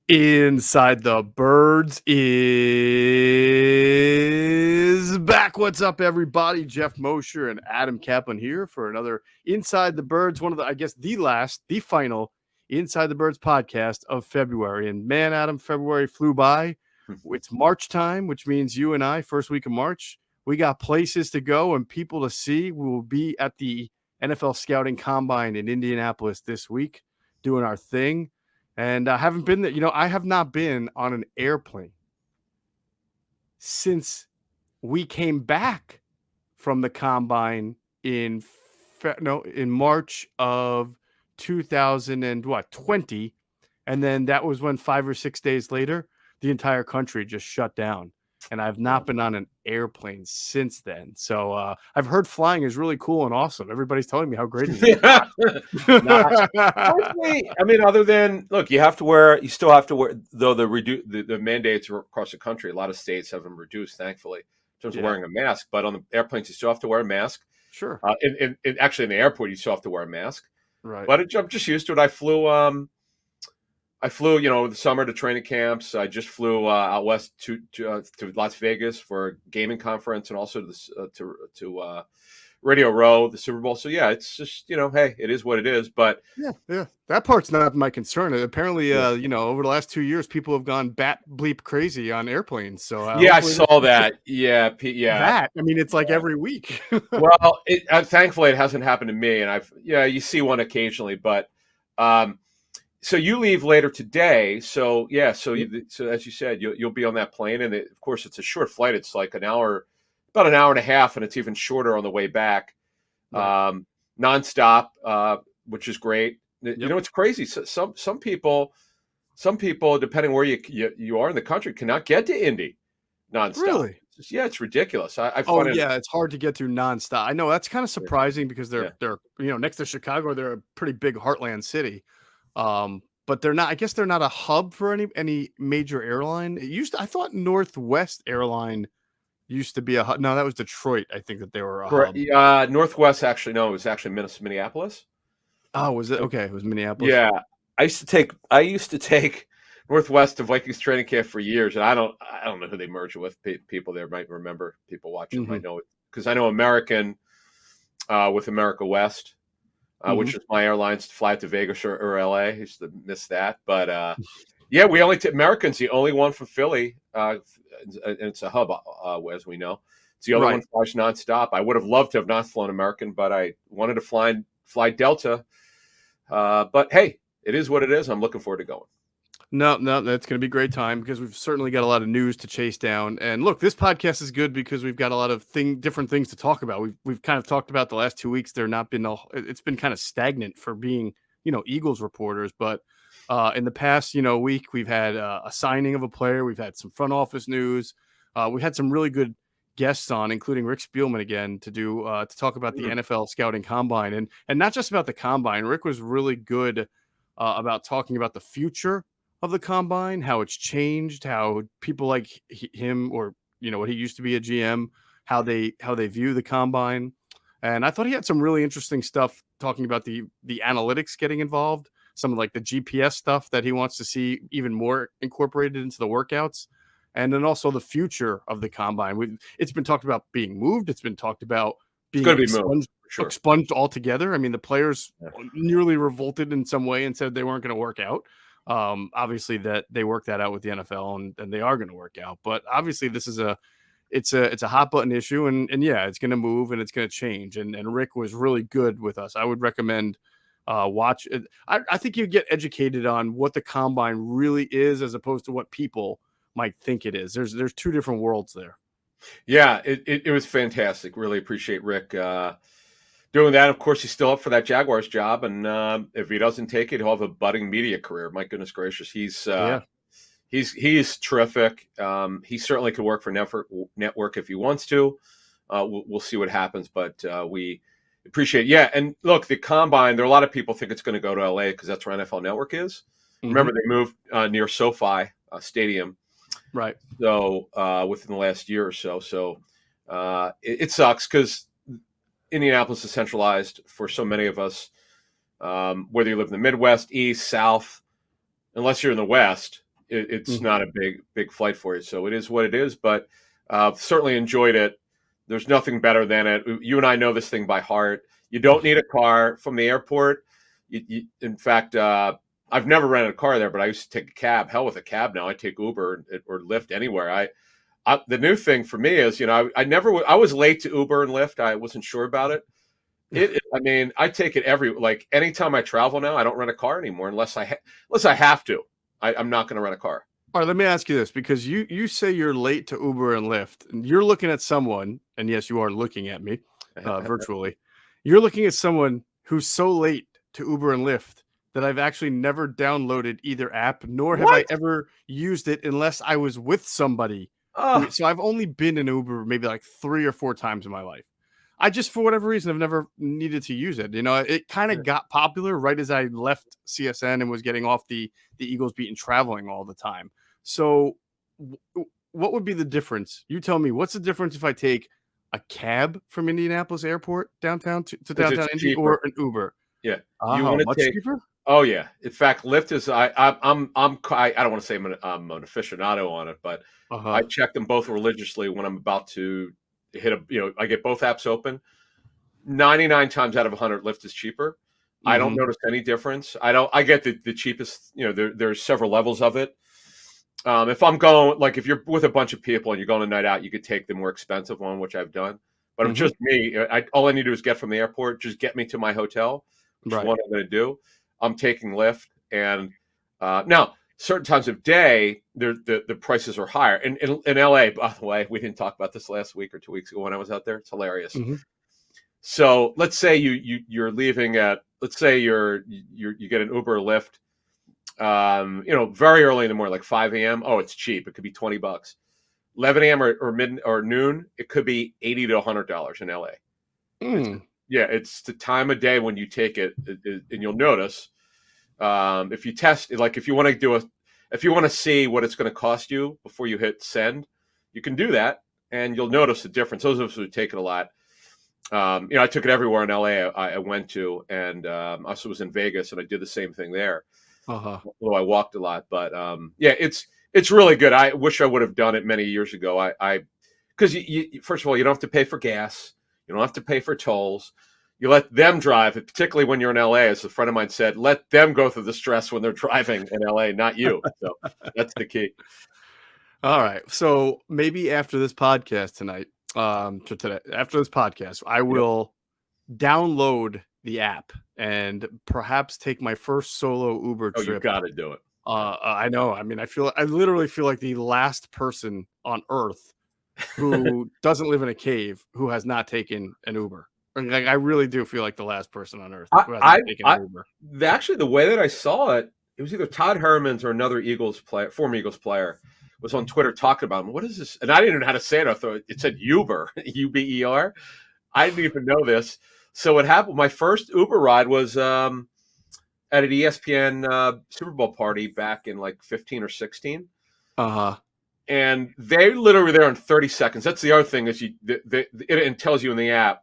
Inside the Birds is back. What's up, everybody? Geoff Mosher and Adam Caplan here for another Inside the Birds, one of the final Inside the Birds podcast of February. And man, Adam, February flew by. It's March time, which means you and I, first week of March, we got places to go and people to see. We will be at the NFL Scouting Combine in Indianapolis this week doing our thing. And I haven't been there. I have not been on an airplane since we came back from the combine in March of 2020. And then that was when 5 or 6 days later, the entire country just shut down. And I've not been on an airplane since then. So I've heard flying is really cool and awesome. Everybody's telling me how great it is. I mean, other than look, you still have to wear, though the mandates are across the country. A lot of states have them reduced, thankfully, in terms of wearing a mask. But on the airplanes, you still have to wear a mask. Sure. Actually, in the airport, you still have to wear a mask. Right. But I'm just used to it. I flew, the summer to training camps. I just flew out west to Las Vegas for a gaming conference, and also to Radio Row, the Super Bowl. So yeah, it's just hey, it is what it is. But yeah, that part's not my concern. Apparently, over the last 2 years, people have gone bat bleep crazy on airplanes. So I saw that. Yeah. That I mean, it's like every week. Well, thankfully it hasn't happened to me, and you see one occasionally, but so you leave later today. So yeah, so as you said, you'll be on that plane, and of course it's a short flight. It's like about an hour and a half, and it's even shorter on the way back, nonstop, which is great. Yep. It's crazy. So some people, depending where you are in the country, cannot get to Indy nonstop. Really? It's ridiculous. It's hard to get to nonstop. I know that's kind of surprising because they're next to Chicago. They're a pretty big heartland city, but they're not. I guess they're not a hub for any major airline. I thought Northwest Airline used to be a hub. No, that was Detroit. I think that they were a hub. Northwest, actually, no, it was actually Minneapolis. Oh, was it? Okay, it was Minneapolis. Yeah, I used to take Northwest to Vikings training camp for years, and I don't know who they merged with. People there might remember. People watching might know it, because I know American with America West, which is my airlines to fly to Vegas or LA. I used to miss that, but we only American's the only one from Philly, and it's a hub, as we know. It's the only one flies nonstop. I would have loved to have not flown American, but I wanted to fly Delta. But hey, it is what it is. I'm looking forward to going. No, that's going to be a great time because we've certainly got a lot of news to chase down. And look, this podcast is good because we've got a lot of different things to talk about. We've kind of talked about the last 2 weeks. It's been kind of stagnant for being, Eagles reporters. But in the past, week, we've had a signing of a player. We've had some front office news. We had some really good guests on, including Rick Spielman again, to talk about the NFL Scouting Combine and not just about the Combine. Rick was really good about talking about the future of the Combine, how it's changed, how people like him, or what he used to be a GM, how they view the Combine. And I thought he had some really interesting stuff talking about the analytics getting involved, some of like the GPS stuff that he wants to see even more incorporated into the workouts, and then also the future of the Combine. It's been talked about being moved. It's been talked about being expunged altogether. I mean, the players nearly revolted in some way and said they weren't going to work out. Obviously that they worked that out with the NFL and they are going to work out, but obviously this is it's a hot button issue and it's going to move and it's going to change. And Rick was really good with us. I would recommend watch it. I think you get educated on what the Combine really is as opposed to what people might think it is. There's two different worlds there. Yeah, it was fantastic. Really appreciate Rick doing that. Of course, he's still up for that Jaguars job, and if he doesn't take it, he'll have a budding media career. My goodness gracious, he's terrific. He certainly could work for network if he wants to. We'll see what happens, but we appreciate. Yeah, and look, the Combine. There are a lot of people think it's going to go to LA because that's where NFL Network is. Mm-hmm. Remember, they moved near SoFi Stadium, right? So within the last year or so, it sucks because Indianapolis is centralized for so many of us, whether you live in the Midwest, East, South, unless you're in the West, it's not a big flight for you. So it is what it is. But certainly enjoyed it. There's nothing better than it. You and I know this thing by heart. You don't need a car from the airport. In fact, I've never rented a car there, but I used to take a cab. Hell with a cab now. I take Uber or Lyft anywhere. The new thing for me is, I was late to Uber and Lyft. I wasn't sure about it. I mean, I take it anytime I travel now. I don't rent a car anymore unless I have to. I'm not going to rent a car. All right, let me ask you this, because you say you're late to Uber and Lyft, and you're looking at someone, and yes, you are looking at me virtually. You're looking at someone who's so late to Uber and Lyft that I've actually never downloaded either app, nor have I ever used it unless I was with somebody. So I've only been in Uber maybe like 3 or 4 times in my life. I just, for whatever reason, I've never needed to use it. It kind of got popular right as I left CSN and was getting off the Eagles beat and traveling all the time. So what would be the difference? You tell me, what's the difference if I take a cab from Indianapolis Airport downtown to downtown Indy or an Uber? Yeah. You want to take cheaper? Oh yeah. In fact, Lyft is I don't want to say I'm an aficionado on it, but I check them both religiously when I'm about to hit I get both apps open. 99 times out of 100, Lyft is cheaper. I don't notice any difference. I get the cheapest, there's several levels of it. If I'm going, if you're with a bunch of people and you're going a night out, you could take the more expensive one, which I've done. But if just me, all I need to do is get from the airport, just get me to my hotel, which is what I'm going to do. I'm taking Lyft. And now, certain times of day, the prices are higher. In LA, by the way, we didn't talk about this last week or 2 weeks ago when I was out there. It's hilarious. So let's say you're leaving at, let's say you get an Uber or Lyft, very early in the morning, like 5 a.m. Oh, it's cheap. It could be $20. 11 a.m. or noon, it could be $80 to $100 in LA. It's the time of day when you take it, and you'll notice if you test, if you want to see what it's going to cost you before you hit send, you can do that, and you'll notice the difference. Those of us who take it a lot, I took it everywhere in LA I went to, and I also was in Vegas, and I did the same thing there. Although I walked a lot, but it's really good. I wish I would have done it many years ago. Because you first of all, you don't have to pay for gas, you don't have to pay for tolls. You let them drive, particularly when you're in LA. As a friend of mine said, let them go through the stress when they're driving in LA, not you. So that's the key. All right. So maybe after this podcast tonight, after this podcast, I will download the app and perhaps take my first solo Uber trip. You got to do it. I know. I mean, I literally feel like the last person on earth who doesn't live in a cave who has not taken an Uber. I really do feel like the last person on earth who hasn't taken an Uber. Actually, the way that I saw it, it was either Todd Herman's or another former Eagles player, was on Twitter talking about him. What is this? And I didn't even know how to say it. I thought it said Uber, U-B-E-R. I didn't even know this. So what happened? My first Uber ride was at an ESPN Super Bowl party back in 15 or 16. And they literally were there in 30 seconds. That's the other thing is it tells you in the app.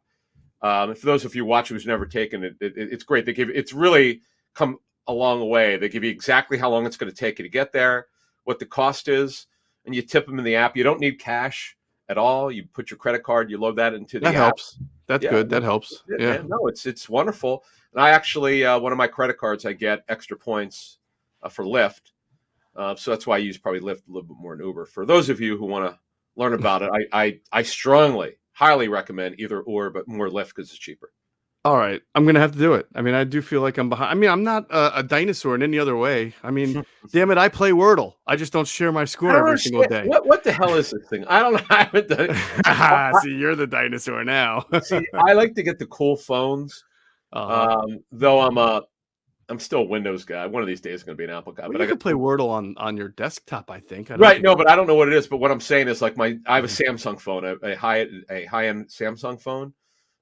For those of you watching who's never taken it, it's great. It's really come a long way. They give you exactly how long it's going to take you to get there, what the cost is, and you tip them in the app. You don't need cash at all. You put your credit card, you load that into the app. That helps. That's good. That helps. Yeah. No, it's wonderful. And I actually, one of my credit cards, I get extra points for Lyft. So that's why I use probably Lyft a little bit more than Uber. For those of you who want to learn about it, I strongly, highly recommend either or, but more Lyft because it's cheaper. All right. I'm going to have to do it. I mean, I do feel like I'm behind. I mean, I'm not a dinosaur in any other way. I mean, damn it, I play Wordle. I just don't share my score every single day. What the hell is this thing? I don't know. I haven't done it. See, you're the dinosaur now. See, I like to get the cool phones. Though I'm still a Windows guy. One of these days, I'm going to be an Apple guy. Well, but I can play Wordle on your desktop, I think. But I don't know what it is. But what I'm saying is, I have a Samsung phone, a high-end Samsung phone.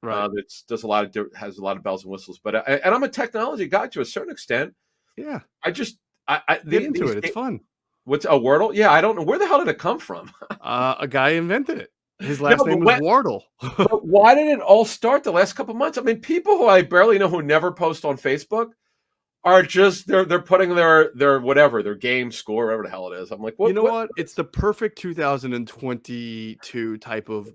Right. That has a lot of bells and whistles. But and I'm a technology guy to a certain extent. Yeah. I get into it. It's fun. What's a Wordle? Yeah, I don't know. Where the hell did it come from? A guy invented it. His last name was Wardle. But why did it all start the last couple of months? I mean, people who I barely know who never post on Facebook are just they're putting their whatever, their game score, whatever the hell it is. I'm like, You what know what? what? It's the perfect 2022 type of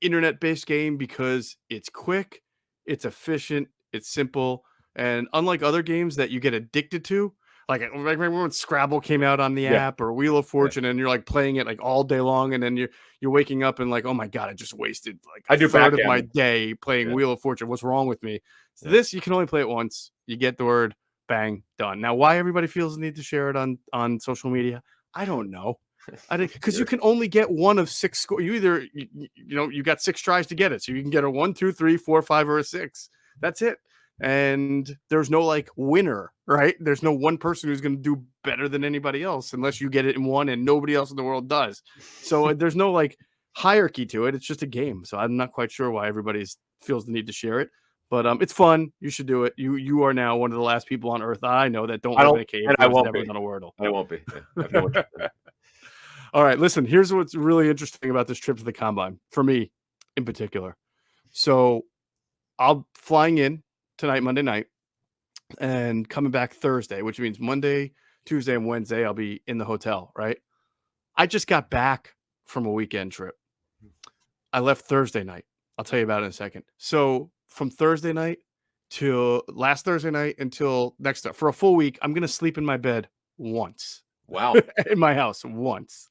internet-based game because it's quick, it's efficient, it's simple, and unlike other games that you get addicted to, like remember when Scrabble came out on the Yeah, app or Wheel of yeah, Fortune, and you're like playing it like all day long, and then you're waking up and like, oh my god, I just wasted like a I do third of my backgammon. day playing Yeah, Wheel of Fortune. What's wrong with me? So yeah. this you can only play it once. You get the word, bang, done. Now, why everybody feels the need to share it on social media, I don't know. I because you Sure. can only get one of six score. You either you got six tries to get it, so you can get a 1, 2, 3, 4, 5, or a 6. That's it. And there's no like winner, right? There's no one person who's going to do better than anybody else unless you get it in one and nobody else in the world does. So there's no like hierarchy to it. It's just a game. So I'm not quite sure why everybody feels the need to share it. But it's fun. You should do it. You are now one of the last people on earth I know that don't I live don't, in a cave and I or has won't never be. done a Wordle. I won't be. Yeah, I have no interest in it. All right, listen, here's what's really interesting about this trip to the combine for me in particular. So I'll flying in tonight, Monday night, and coming back Thursday, which means Monday, Tuesday, and Wednesday, I'll be in the hotel, right? I just got back from a weekend trip. I left Thursday night. I'll tell you about it in a second. So from Thursday night till last Thursday night until next for a full week, I'm gonna sleep in my bed once Wow. in my house once.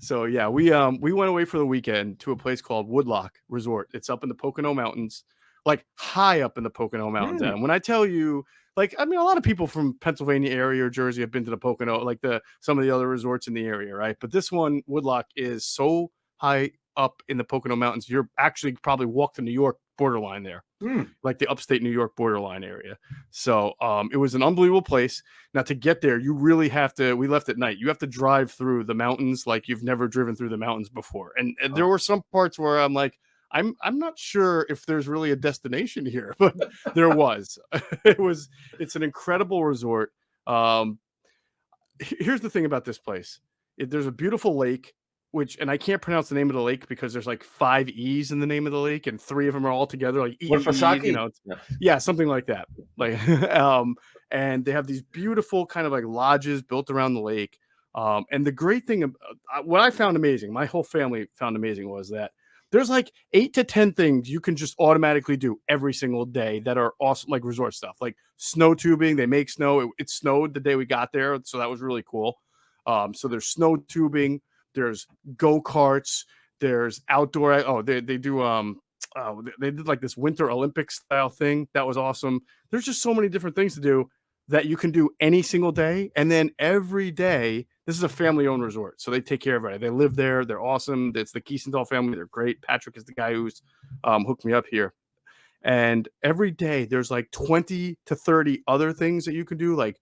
So yeah, we went away for the weekend to a place called Woodlock Resort. It's up in the Pocono Mountains, like high up in the Pocono Mountains. Hmm. And when I tell you, like, I mean, a lot of people from Pennsylvania area or Jersey have been to the Pocono, like some of the other resorts in the area, right? But this one, Woodlock, is so high up in the Pocono Mountains, you're actually probably walk the New York borderline there, Hmm. like the upstate New York borderline area. So it was an unbelievable place. Now to get there, you really have to. We left at night. You have to drive through the mountains like you've never driven through the mountains before. And there Oh. were some parts where I'm like, I'm not sure if there's really a destination here, but there was. It's an incredible resort. Um, Here's the thing about this place. There's a beautiful lake, and I can't pronounce the name of the lake because there's like 5 E's in the name of the lake, and 3 of them are all together, like E, Winifasaki? Yeah. yeah, something like that. Like, and they have these beautiful kind of like lodges built around the lake. And the great thing, what I found amazing, my whole family found amazing, was that there's like 8 to 10 things you can just automatically do every single day that are awesome, like resort stuff, like snow tubing. They make snow. It snowed the day we got there, so that was really cool. So there's snow tubing, there's go karts, there's outdoor. Oh, they do they did like this winter Olympic style thing that was awesome. There's just so many different things to do that you can do any single day, and then every day. This is a family-owned resort, so they take care of it. They live there. They're awesome. It's the Kiesenthal family. They're great. Patrick is the guy who's hooked me up here. And every day there's like 20 to 30 other things that you can do, like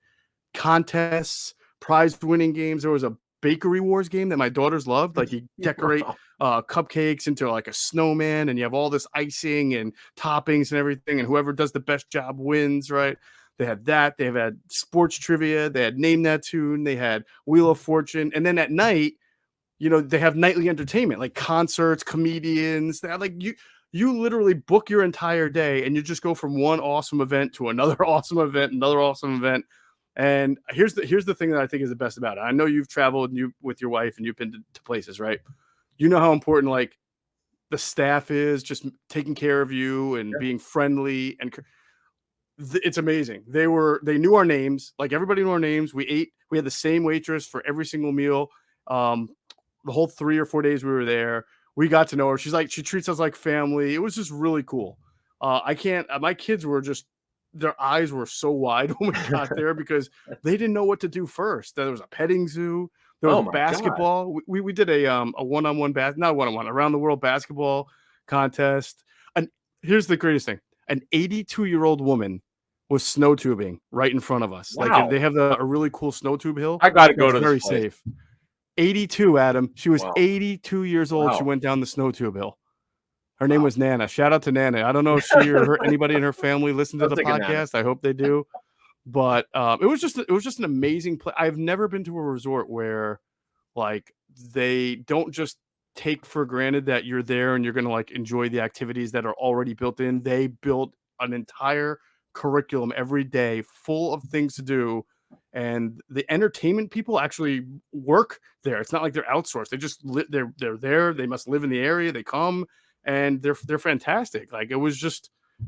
contests, prize winning games. There was a bakery wars game that my daughters loved. Like you decorate Wow. cupcakes into like a snowman, and you have all this icing and toppings and everything. And whoever does the best job wins, right? They had that. They've had sports trivia. They had Name That Tune. They had Wheel of Fortune. And then at night, they have nightly entertainment, like concerts, comedians. They have, like you literally book your entire day and you just go from one awesome event to another awesome event, another awesome event. And here's the thing that I think is the best about it. I know you've traveled with your wife and you've been to places, right? You know how important like the staff is, just taking care of you and Yeah. being friendly, and it's amazing. They knew our names, like everybody knew our names. We had the same waitress for every single meal. Um, the whole 3 or 4 days we were there, we got to know her. She treats us like family. It was just really cool. I can't. My kids were just their eyes were so wide when we got there because they didn't know what to do first. There was a petting zoo. There was Oh my God. basketball. We did a one-on-one not one-on-one, around the world basketball contest. And here's the greatest thing: an 82-year-old woman was snow tubing right in front of us. Like Wow. they have a really cool snow tube hill I got to go that's to this very place. safe. 82, Adam. She was Wow. 82 years old. She Wow. went down the snow tube hill. Her name Wow. was Nana. Shout out to Nana. I don't know if she or anybody in her family listened to I'm the thinking that. podcast. I hope they do. But it was just an amazing place. I've never been to a resort where like they don't just take for granted that you're there and you're going to like enjoy the activities that are already built in. They built an entire curriculum every day, full of things to do. And the entertainment people actually work there. It's not like they're outsourced. They just they're there. They must live in the area. They come and they're fantastic. Like it was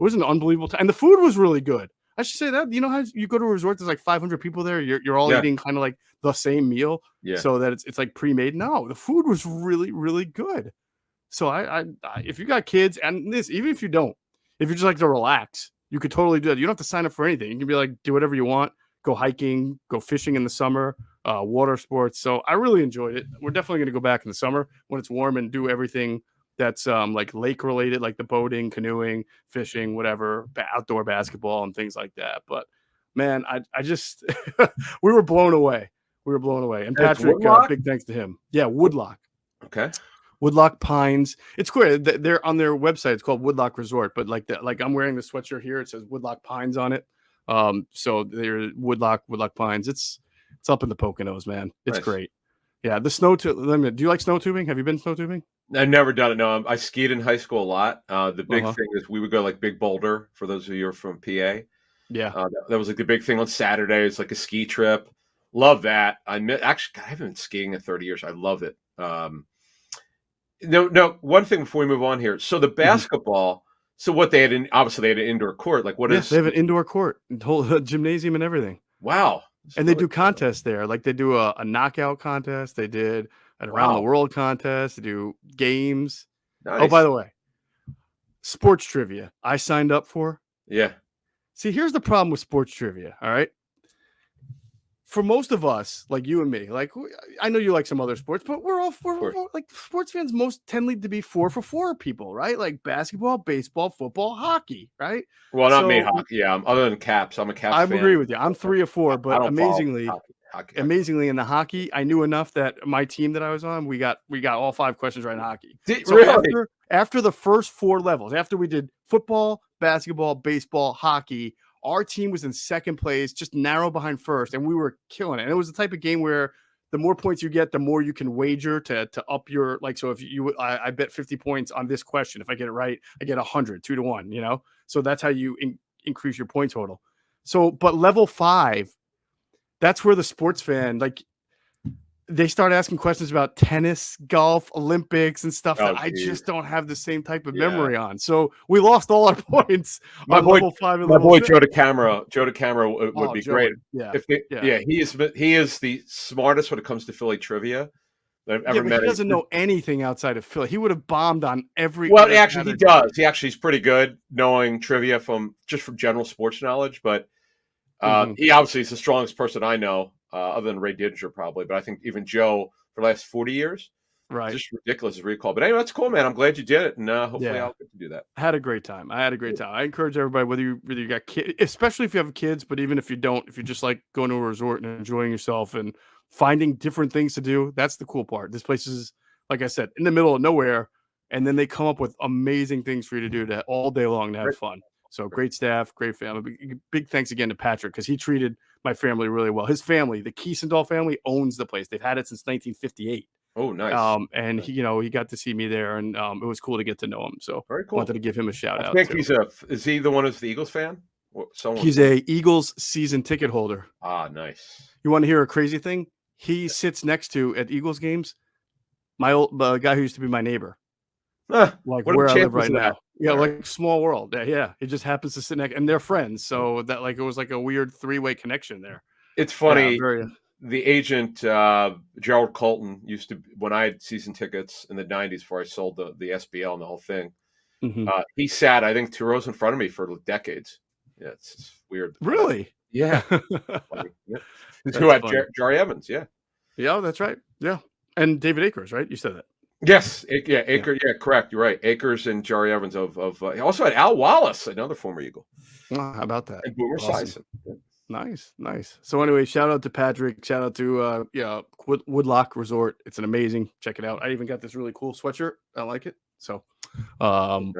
an unbelievable time. And the food was really good. I should say that. You know how you go to a resort, there's like 500 people there. You're all eating kind of like the same meal, so that it's like pre-made. No, the food was really, really good. So I if you got kids, and this, even if you don't, if you just like to relax, you could totally do that. You don't have to sign up for anything. You can be like, do whatever you want. Go hiking, go fishing in the summer, water sports. So I really enjoyed it. We're definitely going to go back in the summer when it's warm and do everything that's like lake related, like the boating, canoeing, fishing, whatever, outdoor basketball and things like that. But man, I just we were blown away. We were blown away. And Patrick, big thanks to him. Yeah, Woodlock. Okay. Woodlock Pines. It's cool. They're on their website. It's called Woodlock Resort, but like I'm wearing the sweatshirt here. It says Woodlock Pines on it. So they're Woodlock Pines. It's up in the Poconos, man. It's great. Yeah, the snow tubing. Do you like snow tubing? Have you been snow tubing? I've never done it. No, I skied in high school a lot. The big thing is we would go like Big Boulder. For those of you who are from PA, yeah, that was like the big thing on Saturdays, like a ski trip. Love that. I haven't been skiing in 30 years. I love it. No. One thing before we move on here. So the basketball. So what they had obviously they had an indoor court. Like what is? They have an indoor court, whole gymnasium and everything. Wow. And they do contests there. Like they do a knockout contest. They did an around the world contest. They do games. Nice. Oh, by the way, sports trivia I signed up for. Yeah. See, here's the problem with sports trivia. All right. For most of us, like you and me, like I know you like some other sports, but we're like sports fans. Most tend to be 4 for 4 people, right? Like basketball, baseball, football, hockey, right? Well, not me, hockey. Yeah, other than Caps, I'm a Caps fan. I agree with you. I'm 3 or 4, but amazingly in the hockey, I knew enough that my team that I was on, we got all 5 questions right in hockey. Really? After the first 4 levels, after we did football, basketball, baseball, hockey, our team was in second place, just narrow behind first, and we were killing it. And it was the type of game where the more points you get, the more you can wager to up your, like, so if I bet 50 points on this question. If I get it right, I get 100, 2-1, you know? So that's how you increase your point total. So, but level 5, that's where the sports fan, like, they start asking questions about tennis, golf, Olympics, and stuff that I just don't have the same type of memory on. So we lost all our points on level 5 and level 6. Joe DeCamera would be great. Yeah, he is the smartest when it comes to Philly trivia that I've ever met. He doesn't know anything outside of Philly. He would have bombed on every. Well, actually, he does. He's pretty good knowing trivia from general sports knowledge, but he obviously is the strongest person I know. Other than Ray Didinger, probably, but I think even Joe for the last 40 years, just ridiculous recall. But anyway, that's cool, man. I'm glad you did it, and hopefully I'll get to do that. I had a great time. I encourage everybody, whether you got kids, especially if you have kids, but even if you don't, if you just like going to a resort and enjoying yourself and finding different things to do, that's the cool part. This place is, like I said, in the middle of nowhere, and then they come up with amazing things for you to do all day long to have fun. So great staff, great family. Big thanks again to Patrick because he treated my family really well. His family, the Kiesendahl family, owns the place. They've had it since 1958. Oh, nice. And he got to see me there, and it was cool to get to know him. So very cool. Wanted to give him a shout out. I think is he the one who's the Eagles fan? He's a Eagles season ticket holder. Ah, nice. You want to hear a crazy thing? He sits next to at Eagles games my old guy who used to be my neighbor. Like where I live right now. Yeah, like small world. Yeah. He just happens to sit next, and they're friends. So that it was like a weird 3-way connection there. It's funny. The agent, Gerald Colton, used to, when I had season tickets in the 90s before I sold the SBL and the whole thing, he sat, I think, 2 rows in front of me for decades. Yeah, it's weird. Really? Yeah. Who had Jari Evans, yeah. Yeah, that's right. Yeah. And David Akers, right? You said that. Yes, Akers. Yeah, correct. You're right. Akers and Jari Evans he also had Al Wallace, another former Eagle. How about that? And Boomer Esiason. Nice. So anyway, shout out to Patrick. Shout out to Woodlock Resort. It's an amazing. Check it out. I even got this really cool sweatshirt. I like it. So, all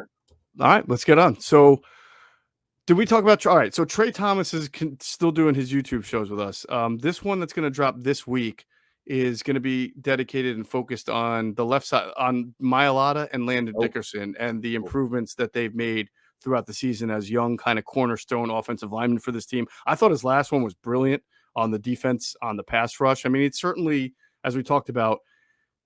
right, let's get on. So, did we talk about? All right. So Trey Thomas is still doing his YouTube shows with us. This one that's going to drop this week is going to be dedicated and focused on the left side, on Mailata and Landon Dickerson and the improvements that they've made throughout the season as young kind of cornerstone offensive lineman for this team. I thought his last one was brilliant on the defense, on the pass rush. I mean, it's certainly, as we talked about,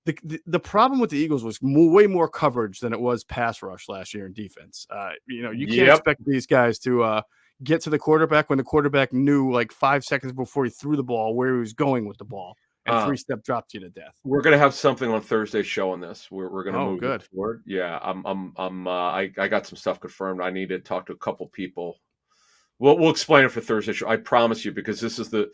the problem with the Eagles was way more coverage than it was pass rush last year in defense. You can't expect these guys to get to the quarterback when the quarterback knew like 5 seconds before he threw the ball where he was going with the ball, and 3-step dropped you to death. We're gonna have something on Thursday's show on this. We're gonna move good. it forward. Yeah, I got some stuff confirmed. I need to talk to a couple people. We'll explain it for Thursday's show. I promise you, because this is there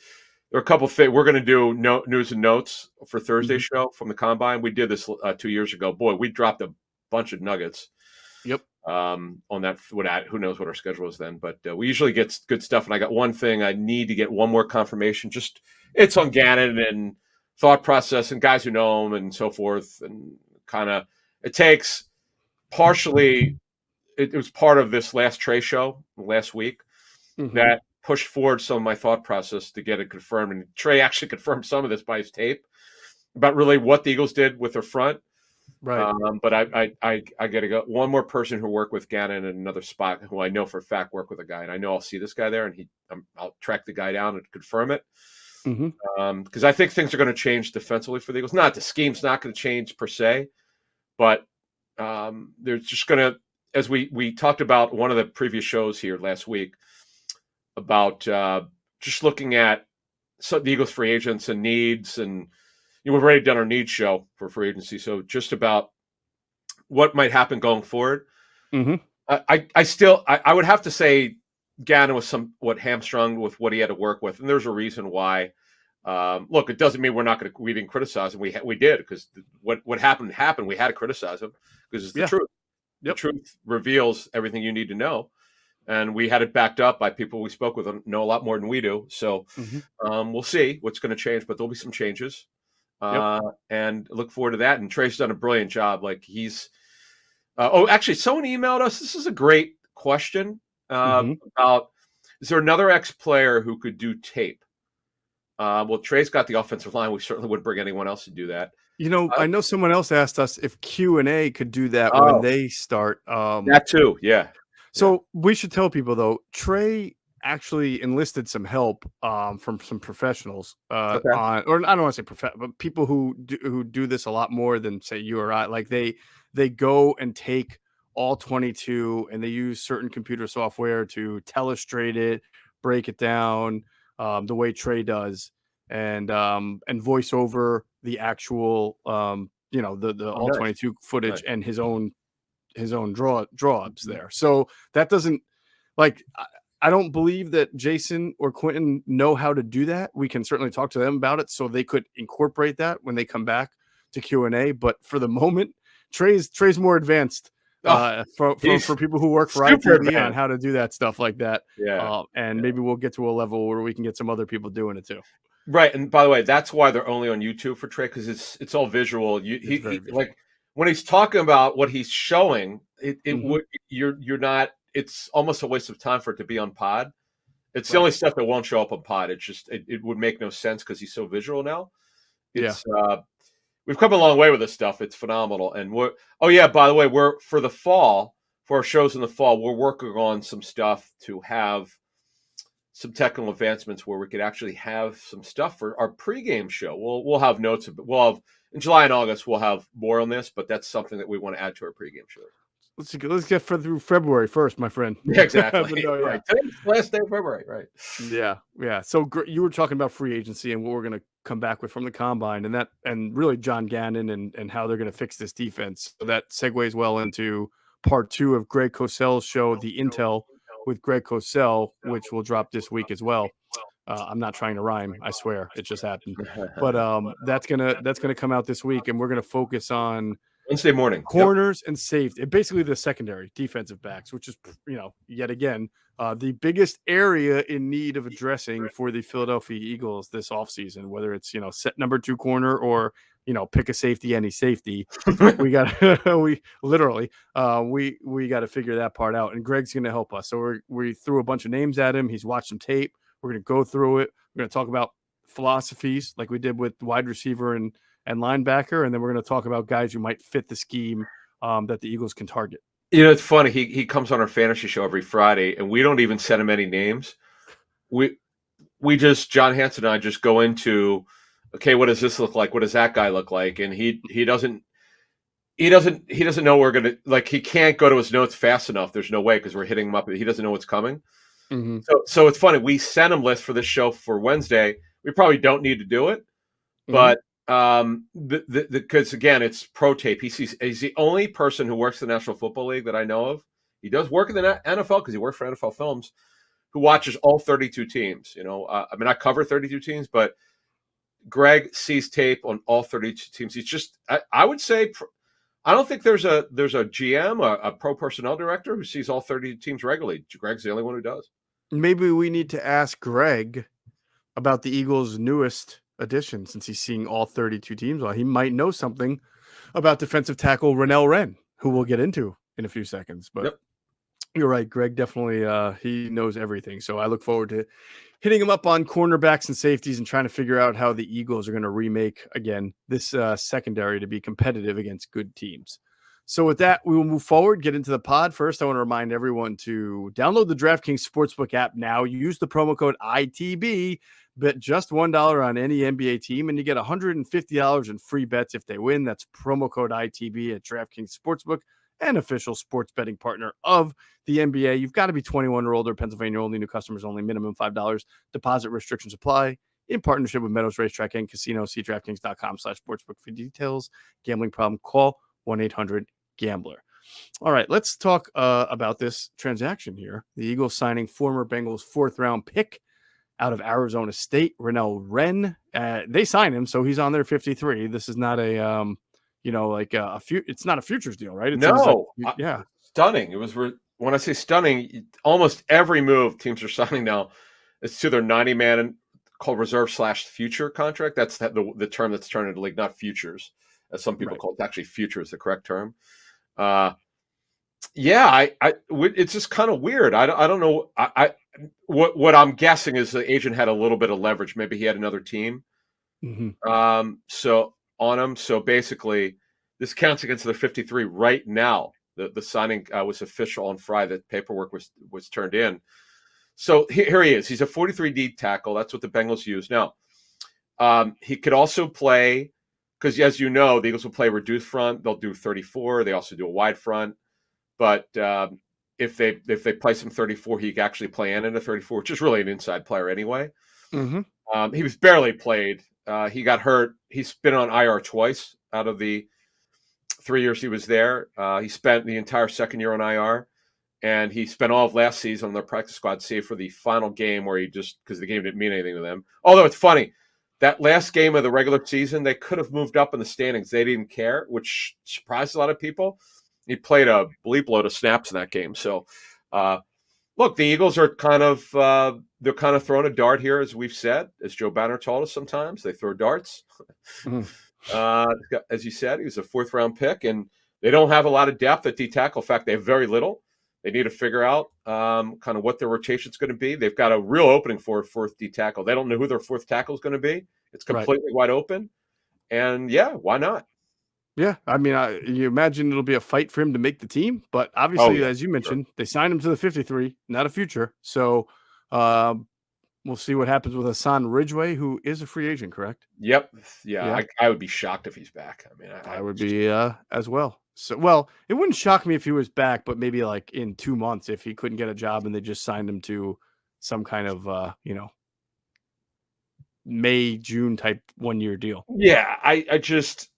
are a couple of things we're going to do. News and notes for Thursday's show from the combine. We did this 2 years ago. Boy, we dropped a bunch of nuggets. Yep. On that, who knows what our schedule is then? But we usually get good stuff. And I got one thing. I need to get one more confirmation. Just it's on Gannon and thought process and guys who know him and so forth. And kind of it takes partially. It was part of this last Trey show last week that pushed forward some of my thought process to get it confirmed. And Trey actually confirmed some of this by his tape about really what the Eagles did with their front. Right. But I got to go. One more person who worked with Gannon in another spot, who I know for a fact worked with a guy, and I know I'll see this guy there, and I'll track the guy down and confirm it. Because I think things are going to change defensively for the Eagles. The scheme's not going to change per se, but they're just going to, as we talked about one of the previous shows here last week, about just looking at the Eagles free agents and needs, and we've already done our needs show for free agency, so just about what might happen going forward. I would have to say Gannon was somewhat hamstrung with what he had to work with, and there's a reason why. Look, it doesn't mean we didn't criticize him. We did, because what happened. We had to criticize him because it's the truth. Yep. The truth reveals everything you need to know. And we had it backed up by people we spoke with who know a lot more than we do. So we'll see what's going to change, but there'll be some changes. And look forward to that. And Trey's done a brilliant job. Like he's actually, someone emailed us. This is a great question about, is there another ex-player who could do tape? Well, Trey's got the offensive line. We certainly wouldn't bring anyone else to do that. I know someone else asked us if Q&A could do that when they start. That too, yeah. So we should tell people, though, Trey actually enlisted some help from some professionals or I don't want to say but people who do this a lot more than, say, you or I. Like they go and take all 22 and they use certain computer software to telestrate it, break it down the way Trey does, and voice over the actual the all 22 footage and his own draw-ups there. So that doesn't, like, I don't believe that Jason or Quentin know how to do that. We can certainly talk to them about it so they could incorporate that when they come back to Q&A. But for the moment, Trey's more advanced for people who work for ITV on how to do that stuff like that. Maybe we'll get to a level where we can get some other people doing it too. Right. And by the way, that's why they're only on YouTube for Trey, because it's all visual. Visual. Like when he's talking about what he's showing, you're not. It's almost a waste of time for it to be on Pod. It's the only stuff that won't show up on Pod. It's just it would make no sense because he's so visual now. We've come a long way with this stuff. It's phenomenal. And by the way, we're for our shows in the fall, we're working on some stuff to have some technical advancements where we could actually have some stuff for our pregame show. We'll have notes. We'll have in July and August. We'll have more on this, but that's something that we want to add to our pregame show. Let's get through February first, my friend. Yeah, exactly. Right. Today's last day of February, right? Yeah. So you were talking about free agency and what we're going to come back with from the combine, and really John Gannon and how they're going to fix this defense. So that segues well into part 2 of Greg Cosell's show, The Intel with Greg Cosell, which will drop this week as well. I'm not trying to rhyme, I swear, it just happened. But that's gonna come out this week, and we're gonna focus on Wednesday morning corners and safety, basically the secondary defensive backs, which is yet again the biggest area in need of addressing for the Philadelphia Eagles this offseason, whether it's set number 2 corner or pick a safety, any safety. we got we got to figure that part out, and Greg's going to help us. So we threw a bunch of names at him. He's watched some tape. We're going to go through it. We're going to talk about philosophies like we did with wide receiver and linebacker, and then we're going to talk about guys who might fit the scheme that the Eagles can target. It's funny. He comes on our fantasy show every Friday, and we don't even send him any names. We just John Hanson and I just go into, okay, what does this look like? What does that guy look like? And he doesn't know we're gonna like. He can't go to his notes fast enough. There's no way because we're hitting him up. He doesn't know what's coming. Mm-hmm. So it's funny. We sent him lists for this show for Wednesday. We probably don't need to do it, Mm-hmm. but because again, it's pro tape. He's the only person who works the National Football League that I know of. He does work in the NFL because he works for NFL Films, who watches all 32 teams. I mean, I cover 32 teams, but Greg sees tape on all 32 teams. He's just, I would say, I don't think there's a GM, a pro personnel director who sees all 32 teams regularly. Greg's the only one who does. Maybe we need to ask Greg about the Eagles' newest addition, since he's seeing all 32 teams. Well, he might know something about defensive tackle Rennell Wren, who we'll get into in a few seconds. But Yep. you're right, Greg definitely he knows everything. So I look forward to hitting him up on cornerbacks and safeties and trying to figure out how the Eagles are going to remake again this secondary to be competitive against good teams. So with that, we will move forward, get into the pod. First, I want to remind everyone to download the DraftKings Sportsbook app now. Use the promo code ITB, bet just $1 on any NBA team, and you get $150 in free bets if they win. That's promo code ITB at DraftKings Sportsbook, an official sports betting partner of the NBA. You've got to be 21 or older. Pennsylvania only. New customers only. Minimum $5. Deposit restrictions apply. In partnership with Meadows Racetrack and Casino. See DraftKings.com/sportsbook for details. Gambling problem? Call 1-800-GAMBLER. All right, let's talk about this transaction here. The Eagles signing former Bengals 4th-round pick out of Arizona State, Rennell Wren. They signed him, so he's on their 53. This is not a it's not a futures deal, right? It seems like, No, yeah. stunning. It was when I say stunning, almost every move teams are signing now is to their 90-man called reserve/future contract. That's the term that's turned into league, not futures, as some people call it. It's actually future is the correct term. It's just kind of weird. I don't know. What I'm guessing is the agent had a little bit of leverage. Maybe he had another team. Mm-hmm. So on him. So basically, this counts against the 53 right now. The signing was official on Friday. The paperwork was turned in. So here he is. He's a 43 D tackle. That's what the Bengals use now. He could also play because, as you know, the Eagles will play reduced front. They'll do 34. They also do a wide front. But if they place him 34, he can actually play in a 34, which is really an inside player anyway. Mm-hmm. He was barely played. He got hurt. He's been on IR twice out of the 3 years he was there. He spent the entire second year on IR, and he spent all of last season on their practice squad, save for the final game where because the game didn't mean anything to them. Although it's funny, that last game of the regular season, they could have moved up in the standings. They didn't care, which surprised a lot of people. He played a bleep load of snaps in that game. So, look, the Eagles are kind of they're kind of throwing a dart here, as we've said, as Joe Banner told us. Sometimes they throw darts. As you said, he was a 4th-round pick, and they don't have a lot of depth at D tackle. In fact, they have very little. They need to figure out kind of what their rotation is going to be. They've got a real opening for a 4th D tackle. They don't know who their 4th tackle is going to be. It's completely wide open. And yeah, why not? Yeah, I mean, you imagine it'll be a fight for him to make the team, but obviously, as you mentioned, they signed him to the 53, not a future. So we'll see what happens with Hassan Ridgeway, who is a free agent, correct? Yep. Yeah. I would be shocked if he's back. I mean, I would be as well. So, well, it wouldn't shock me if he was back, but maybe like in 2 months if he couldn't get a job and they just signed him to some kind of May, June type 1-year deal. Yeah, I just.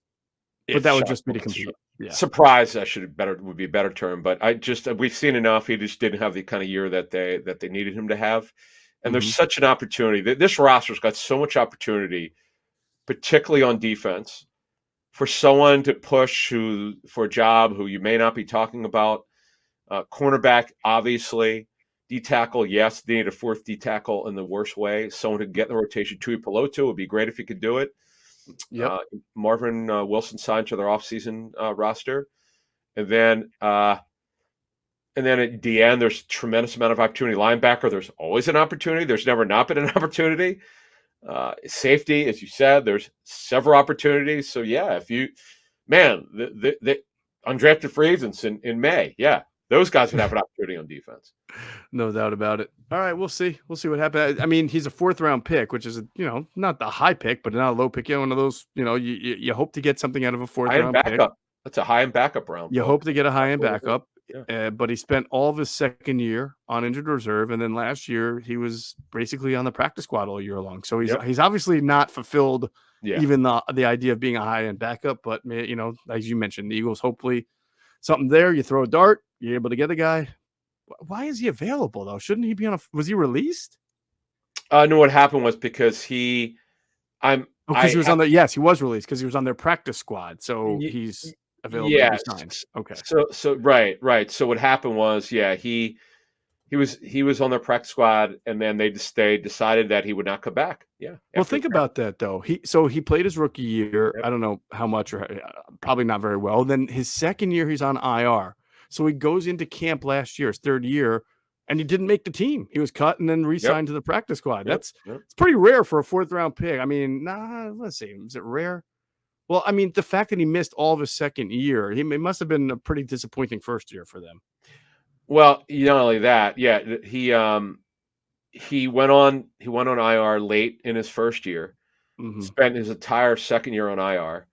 But that would just be to compete. Yeah. Surprise, would be a better term. But we've seen enough. He just didn't have the kind of year that they needed him to have. And there's such an opportunity. This roster's got so much opportunity, particularly on defense, for someone to push for a job who you may not be talking about. Cornerback, obviously. D tackle, yes, they need a 4th D tackle in the worst way. Someone who could get in the rotation. Tui Peloto would be great if he could do it. Yep. Marvin Wilson signed to their offseason roster. And then at the end, there's a tremendous amount of opportunity. Linebacker, there's always an opportunity. There's never not been an opportunity. Safety, as you said, there's several opportunities. So, yeah, undrafted free agents in May. Yeah, those guys would have an opportunity on defense. No doubt about it. All right, we'll see. We'll see what happens. I mean, he's a 4th-round pick, which is not the high pick, but not a low pick. One of those. You hope to get something out of a 4th-round pick. Backup. That's a high end backup round. You folks. hope to get a high end backup, yeah. but he spent all of his second year on injured reserve, and then last year he was basically on the practice squad all year long. So he's obviously not fulfilled even the idea of being a high end backup. But as you mentioned, the Eagles hopefully something there. You throw a dart, you're able to get the guy. Why is he available though? Shouldn't he be on was he released? No, what happened was because he was on he was released because he was on their practice squad. So he's available to be signed. Okay. So right. So what happened was, he was on their practice squad, and then they decided that he would not come back. Yeah. Well, think about that though. He played his rookie year. Yep. I don't know how much, or probably not very well. Then his second year, he's on IR. So he goes into camp last year, his 3rd year, and he didn't make the team. He was cut and then re-signed to the practice squad. It's pretty rare for a 4th-round pick. I mean, let's see. Is it rare? Well, I mean, the fact that he missed all of his second year, it must have been a pretty disappointing first year for them. Well, not only that, he went on IR late in his first year, spent his entire second year on IR.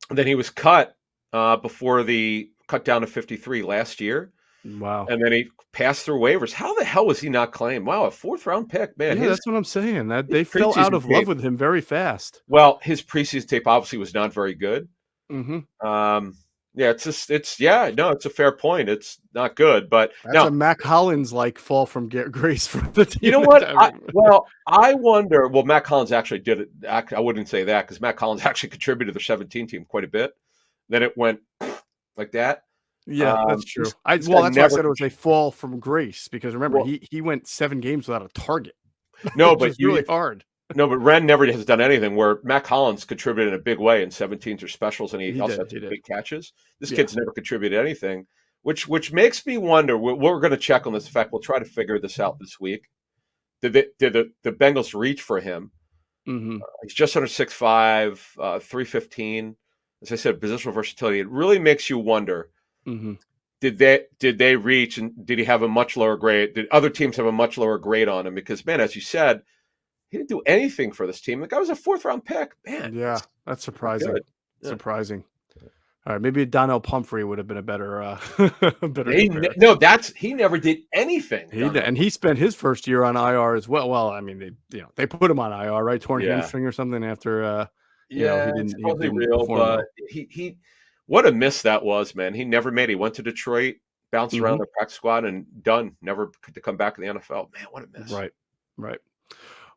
And then he was cut before the cut down to 53 last year. Wow. And then he passed through waivers. How the hell was he not claimed? Wow, a 4th-round pick, man. Yeah, that's what I'm saying. That they fell out of love with him very fast. Well, his preseason tape obviously was not very good. It's a fair point. It's not good, but that's a Mac Hollins like fall from grace for the team. You know what? I wonder. Well, Mac Hollins actually did it. I wouldn't say that because Mac Hollins actually contributed to the 17 team quite a bit. Then it went like that. Yeah, that's true. That's why I said it was a fall from grace because remember he went 7 games without a target. No, but really hard. No, but Wren never has done anything where Mac Hollins contributed in a big way in 17s or specials, and he also had big catches. This kid's never contributed anything, which makes me wonder. We're going to check on this. In fact, we'll try to figure this out this week. Did the Bengals reach for him? He's just under 6'5", 315. As I said, positional versatility. It really makes you wonder. Did they reach, and did he have a much lower grade? Did other teams have a much lower grade on him? Because, man, as you said, he didn't do anything for this team. The guy was a 4th-round pick. Man, that's surprising. Surprising. All right, maybe Donnell Pumphrey would have been a better he never did anything. And he spent his first year on IR as well. Well, I mean, they put him on IR, right? Torn hamstring or something after. He didn't real, but he what a miss that was, man. He never made it. He went to Detroit, bounced around the practice squad, and done. Never to come back to the NFL. Man, what a miss. Right.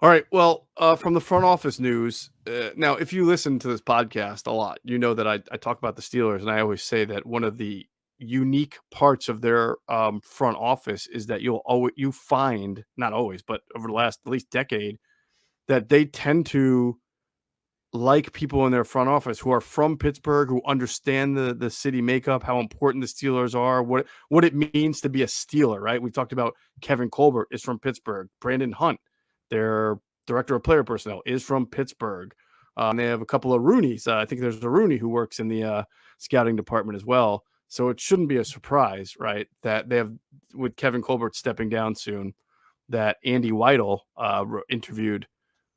All right. Well, from the front office news, now, if you listen to this podcast a lot, you know that I talk about the Steelers, and I always say that one of the unique parts of their front office is that you find, not always, but over the last at least decade, that they tend to like people in their front office who are from Pittsburgh, who understand the city makeup, how important the Steelers are, what it means to be a Steeler, right? We talked about Kevin Colbert is from Pittsburgh. Brandon Hunt, their director of player personnel, is from Pittsburgh. And they have a couple of Rooneys. I think there's a Rooney who works in the scouting department as well. So it shouldn't be a surprise, right, that they have, with Kevin Colbert stepping down soon, that Andy Weidel interviewed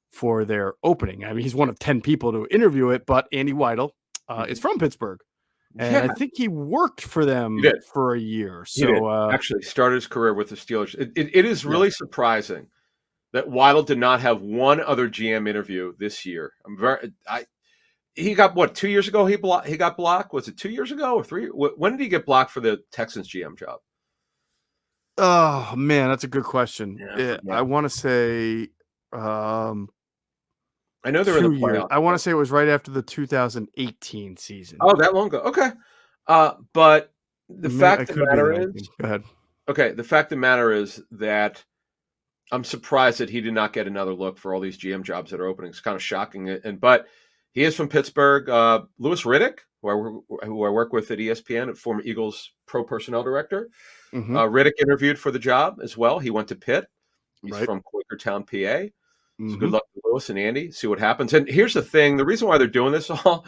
for their opening. I mean, he's one of 10 people to interview it, but Andy Weidel is from Pittsburgh. And I think he worked for them for a year. So actually started his career with the Steelers. It is really surprising that Weidel did not have one other GM interview this year. He got 2 years ago? He got blocked. Was it 2 years ago or 3? When did he get blocked for the Texans GM job? Oh man, that's a good question. I want to say, I know they were in the playoffs. I want to say it was right after the 2018 season. Oh, that long ago. Okay. But the fact of the matter is, go ahead. Okay. The fact of the matter is that I'm surprised that he did not get another look for all these GM jobs that are opening. It's kind of shocking. But he is from Pittsburgh. Louis Riddick, who I work with at ESPN, former Eagles pro personnel director. Riddick interviewed for the job as well. He went to Pitt. He's from Quakertown, PA. So good luck to Louis and Andy. See what happens. And here's the thing. The reason why they're doing this all,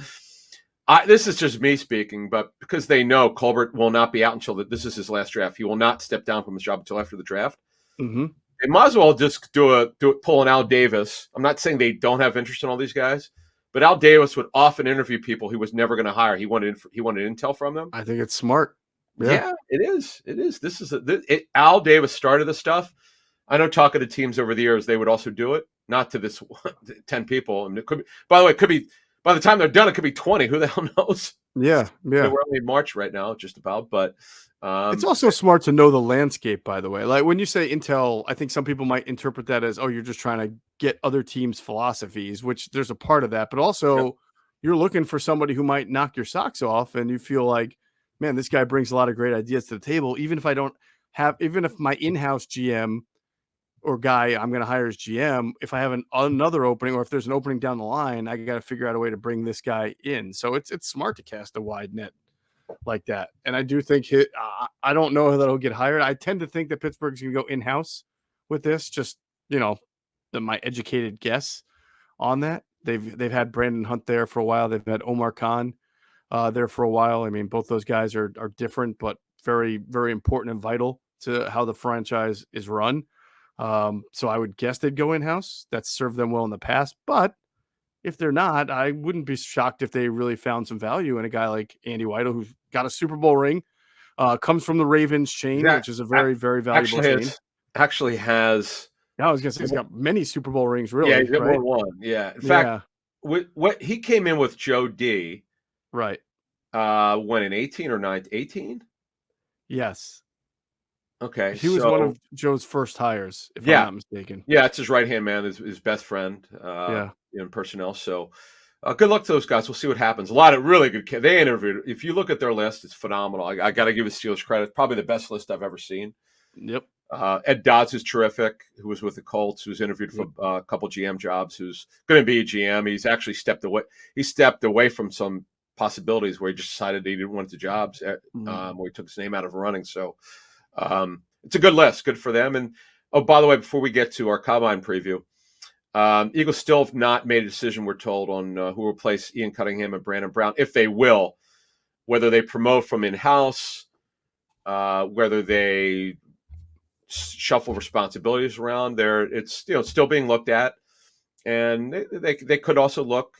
This is just me speaking, but because they know Colbert will not be out until this is his last draft, he will not step down from his job until after the draft. Mm-hmm. They might as well just pull an Al Davis. I'm not saying they don't have interest in all these guys, but Al Davis would often interview people he was never going to hire. He wanted intel from them. I think it's smart. Yeah, it is. It is. This is Al Davis started this stuff. I know talking to teams over the years, they would also do it. Not to this 10 people. And it could be, by the way, it could be by the time they're done, it could be 20. Who the hell knows? Yeah. We're only in March right now, just about. But it's also smart to know the landscape, by the way. Like when you say intel, I think some people might interpret that as, oh, you're just trying to get other teams' philosophies, which there's a part of that. But also, you're looking for somebody who might knock your socks off, and you feel like, man, this guy brings a lot of great ideas to the table. Even if my in-house GM or guy I'm going to hire as GM, if I have another opening, or if there's an opening down the line, I got to figure out a way to bring this guy in. So it's smart to cast a wide net like that. And I do think I don't know that he'll get hired. I tend to think that Pittsburgh's going to go in-house with this. Just, my educated guess on that. They've had Brandon Hunt there for a while. They've had Omar Khan there for a while. I mean, both those guys are different, but very, very important and vital to how the franchise is run. So I would guess they'd go in-house. That's served them well in the past. But if they're not, I wouldn't be shocked if they really found some value in a guy like Andy Weidel, who's got a Super Bowl ring, comes from the Ravens chain, which is a very, very valuable chain. Actually has. I was going to say he's got many Super Bowl rings, really. Yeah, he's got more than one. Yeah. In fact, what he came in with Joe D. Right. When in 18 or 19? 18? Yes. Okay. He was one of Joe's first hires, if I'm not mistaken. Yeah, it's his right-hand man, his best friend in personnel. So good luck to those guys. We'll see what happens. A lot of really good kids. They interviewed. If you look at their list, it's phenomenal. I got to give the Steelers credit. Probably the best list I've ever seen. Yep. Ed Dodds is terrific, who was with the Colts, who's interviewed for a couple GM jobs, who's going to be a GM. He's actually stepped away. He stepped away from some possibilities where he just decided he didn't want the jobs where he took his name out of running. So it's a good list, good for them. And by the way, before we get to our combine preview, Eagles still have not made a decision, we're told, on who will replace Ian Cunningham and Brandon Brown, if they will, whether they promote from in-house, whether they shuffle responsibilities around. It's still being looked at. And they could also look.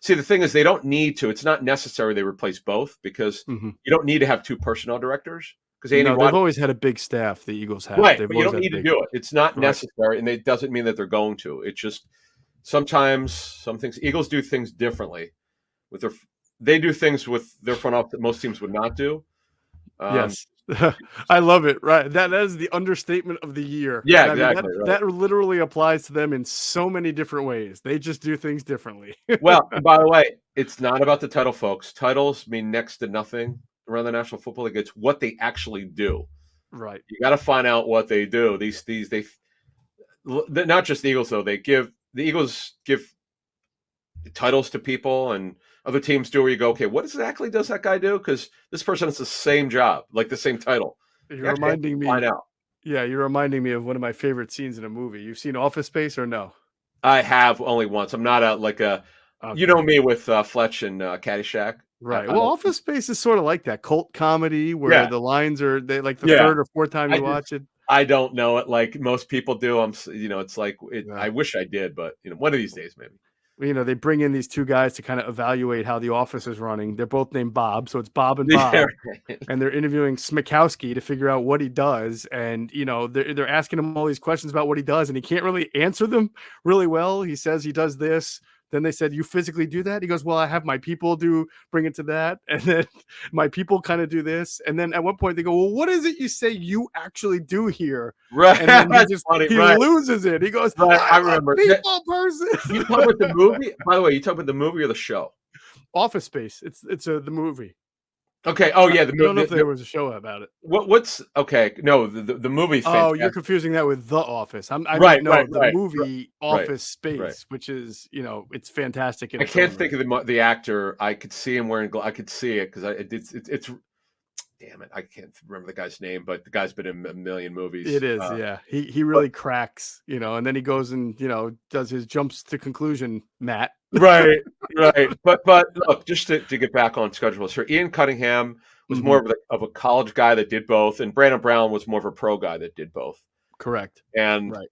See, the thing is, they don't need to. It's not necessary they replace both, because you don't need to have two personnel directors. Because they've always had a big staff. The Eagles have. Right, but you don't need to do it. It's not necessary, and it doesn't mean that they're going to. It's just sometimes some things. Eagles do things differently. They do things with their front office that most teams would not do. Yes. I love it. Right. That is the understatement of the year. Yeah, exactly. That literally applies to them in so many different ways. They just do things differently. Well, by the way, it's not about the title, folks. Titles mean next to nothing around the National Football League. It's what they actually do. Right. You got to find out what they do. They not just the Eagles though. The Eagles give titles to people, and other teams do, where you go, okay, what exactly does that guy do? Because this person has the same job, like the same title. You're reminding me. Find out. Yeah, you're reminding me of one of my favorite scenes in a movie. You've seen Office Space or no? I have only once. I'm not you know me with Fletch and Caddyshack. Right. Well, Office Space is sort of like that cult comedy where the lines are like the third or fourth time you watch it. I don't know it like most people do. It's like I wish I did, but one of these days maybe. They bring in these two guys to kind of evaluate how the office is running. They're both named Bob, so it's Bob and Bob. Yeah, right. And they're interviewing Smikowski to figure out what he does. And, they're asking him all these questions about what he does, and he can't really answer them really well. He says he does this. Then they said, you physically do that? He goes, well, I have my people bring it to that. And then my people kind of do this. And then at one point they go, well, what is it you say you actually do here? Right. And then he loses it. He goes, I remember. People person. You talk about the movie? By the way, you talk about the movie or the show? Office Space. It's the movie. Okay. Oh yeah, I don't know if there was a show about it. What's okay? No, the movie. Oh, you're confusing that with The Office. The movie Office Space, which is it's fantastic. I can't think of the actor. I could see him wearing. I could see it because it's damn it, I can't remember the guy's name, but the guy's been in a million movies. It is, yeah. He really cracks, and then he goes and does his jumps to conclusion, Matt. Right. But look, just to get back on schedule, Sir Ian Cunningham was more of a college guy that did both, and Brandon Brown was more of a pro guy that did both. Correct. And right.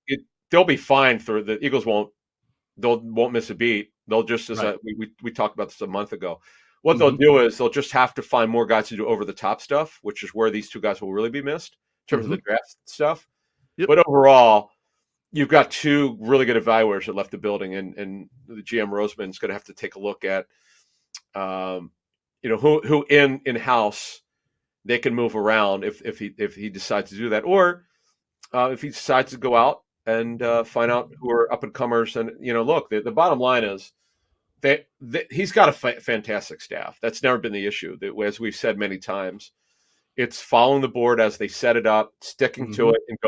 They'll be fine for the Eagles. Won't miss a beat. They'll just we talked about this a month ago. What they'll do is they'll just have to find more guys to do over the top stuff, which is where these two guys will really be missed in terms of the draft stuff. Yep. But overall, you've got two really good evaluators that left the building, and the GM Roseman's going to have to take a look at, who in house they can move around if he decides to do that, or if he decides to go out and find out who are up and comers. And look, the bottom line is that he's got a fantastic staff. That's never been the issue. As we've said many times, it's following the board as they set it up, sticking to it, and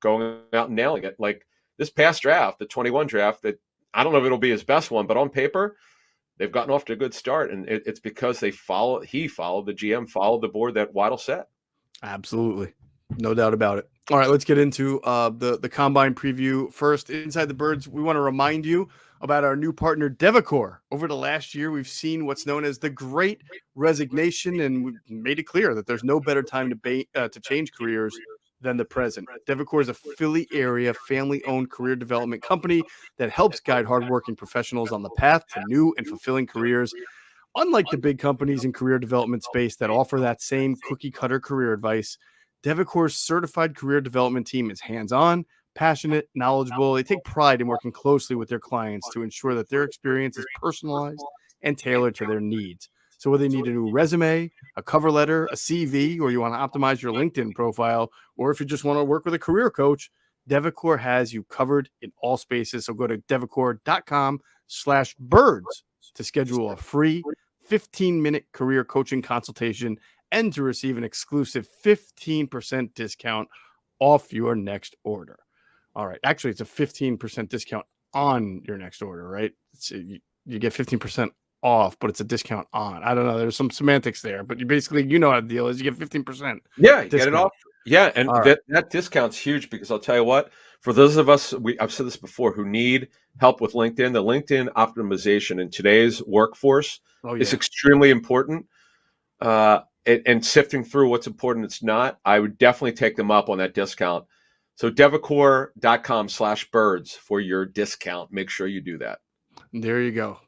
going out and nailing it. Like this past draft, the 21 draft, that I don't know if it'll be his best one, but on paper, they've gotten off to a good start, and it's because the GM followed the board that Waddle set. Absolutely. No doubt about it. All right, let's get into the Combine preview. First, Inside the Birds, we want to remind you about our new partner, Devacor. Over the last year, we've seen what's known as the Great Resignation, and we've made it clear that there's no better time to change careers than the present. Devacor is a Philly area family-owned career development company that helps guide hardworking professionals on the path to new and fulfilling careers. Unlike the big companies in career development space that offer that same cookie-cutter career advice, Devacor's certified career development team is hands-on, passionate, knowledgeable. They take pride in working closely with their clients to ensure that their experience is personalized and tailored to their needs. So whether you need a new resume, a cover letter, a CV, or you want to optimize your LinkedIn profile, or if you just want to work with a career coach, Devacor has you covered in all spaces. So go to devacor.com/birds to schedule a free 15-minute career coaching consultation and to receive an exclusive 15% discount off your next order. All right. Actually, it's a 15% discount on your next order, right? So you get 15% off, but it's a discount on. I don't know. There's some semantics there, but you basically, how the deal is. You get 15%. Yeah, you get it off. Yeah, and that discount's huge because I'll tell you what, for those of us, I've said this before, who need help with LinkedIn, the LinkedIn optimization in today's workforce is extremely important. And sifting through what's important, it's not, I would definitely take them up on that discount. So devacor.com/birds for your discount. Make sure you do that. There you go.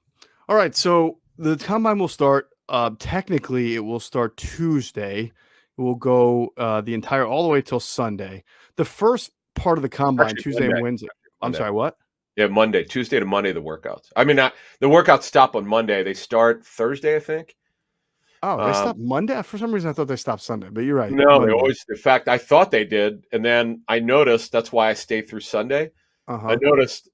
All right. So the Combine will start, technically it will start Tuesday. It will go all the way till Sunday. The first part of the Combine, actually, Tuesday and Wednesday. I'm sorry, what? Yeah, Monday, Tuesday to Monday, the workouts. I mean, the workouts stop on Monday. They start Thursday, I think. Oh, they stopped Monday? For some reason, I thought they stopped Sunday, but you're right. No, Monday. They always, in fact, I thought they did. And then I noticed, that's why I stayed through Sunday. I noticed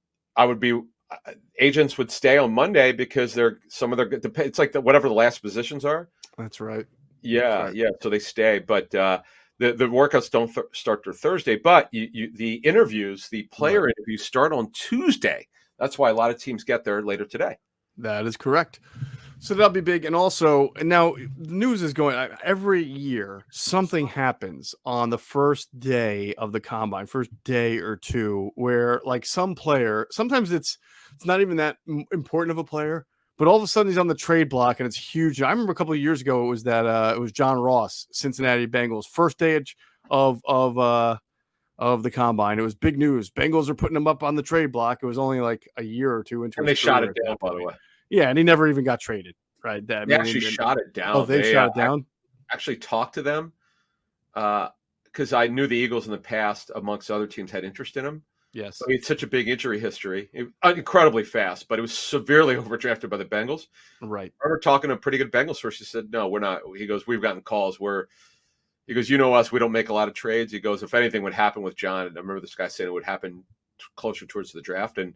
agents would stay on Monday because it's like whatever the last positions are. That's right. Yeah. That's right. Yeah. So they stay. But the workouts don't start till Thursday, but the interviews, the player interviews start on Tuesday. That's why a lot of teams get there later today. That is correct. So that'll be big. And also, now the news is going every year, something happens on the first day of the Combine, first day or two, where like some player, sometimes it's not even that important of a player, but all of a sudden he's on the trade block and it's huge. I remember a couple of years ago, it was John Ross, Cincinnati Bengals, first day of the Combine. It was big news. Bengals are putting him up on the trade block. It was only like a year or two into and his they shot it down, by the way. Yeah, and he never even got traded, right? They actually shot it down. Oh, they shot it down? Actually talked to them because I knew the Eagles in the past, amongst other teams, had interest in him. Yes. He had such a big injury history. Incredibly fast, but it was severely overdrafted by the Bengals. Right. I remember talking to a pretty good Bengals source. He said, no, we're not. He goes, we've gotten calls where he goes, you know us, we don't make a lot of trades. He goes, if anything would happen with John, and I remember this guy saying it would happen closer towards the draft, and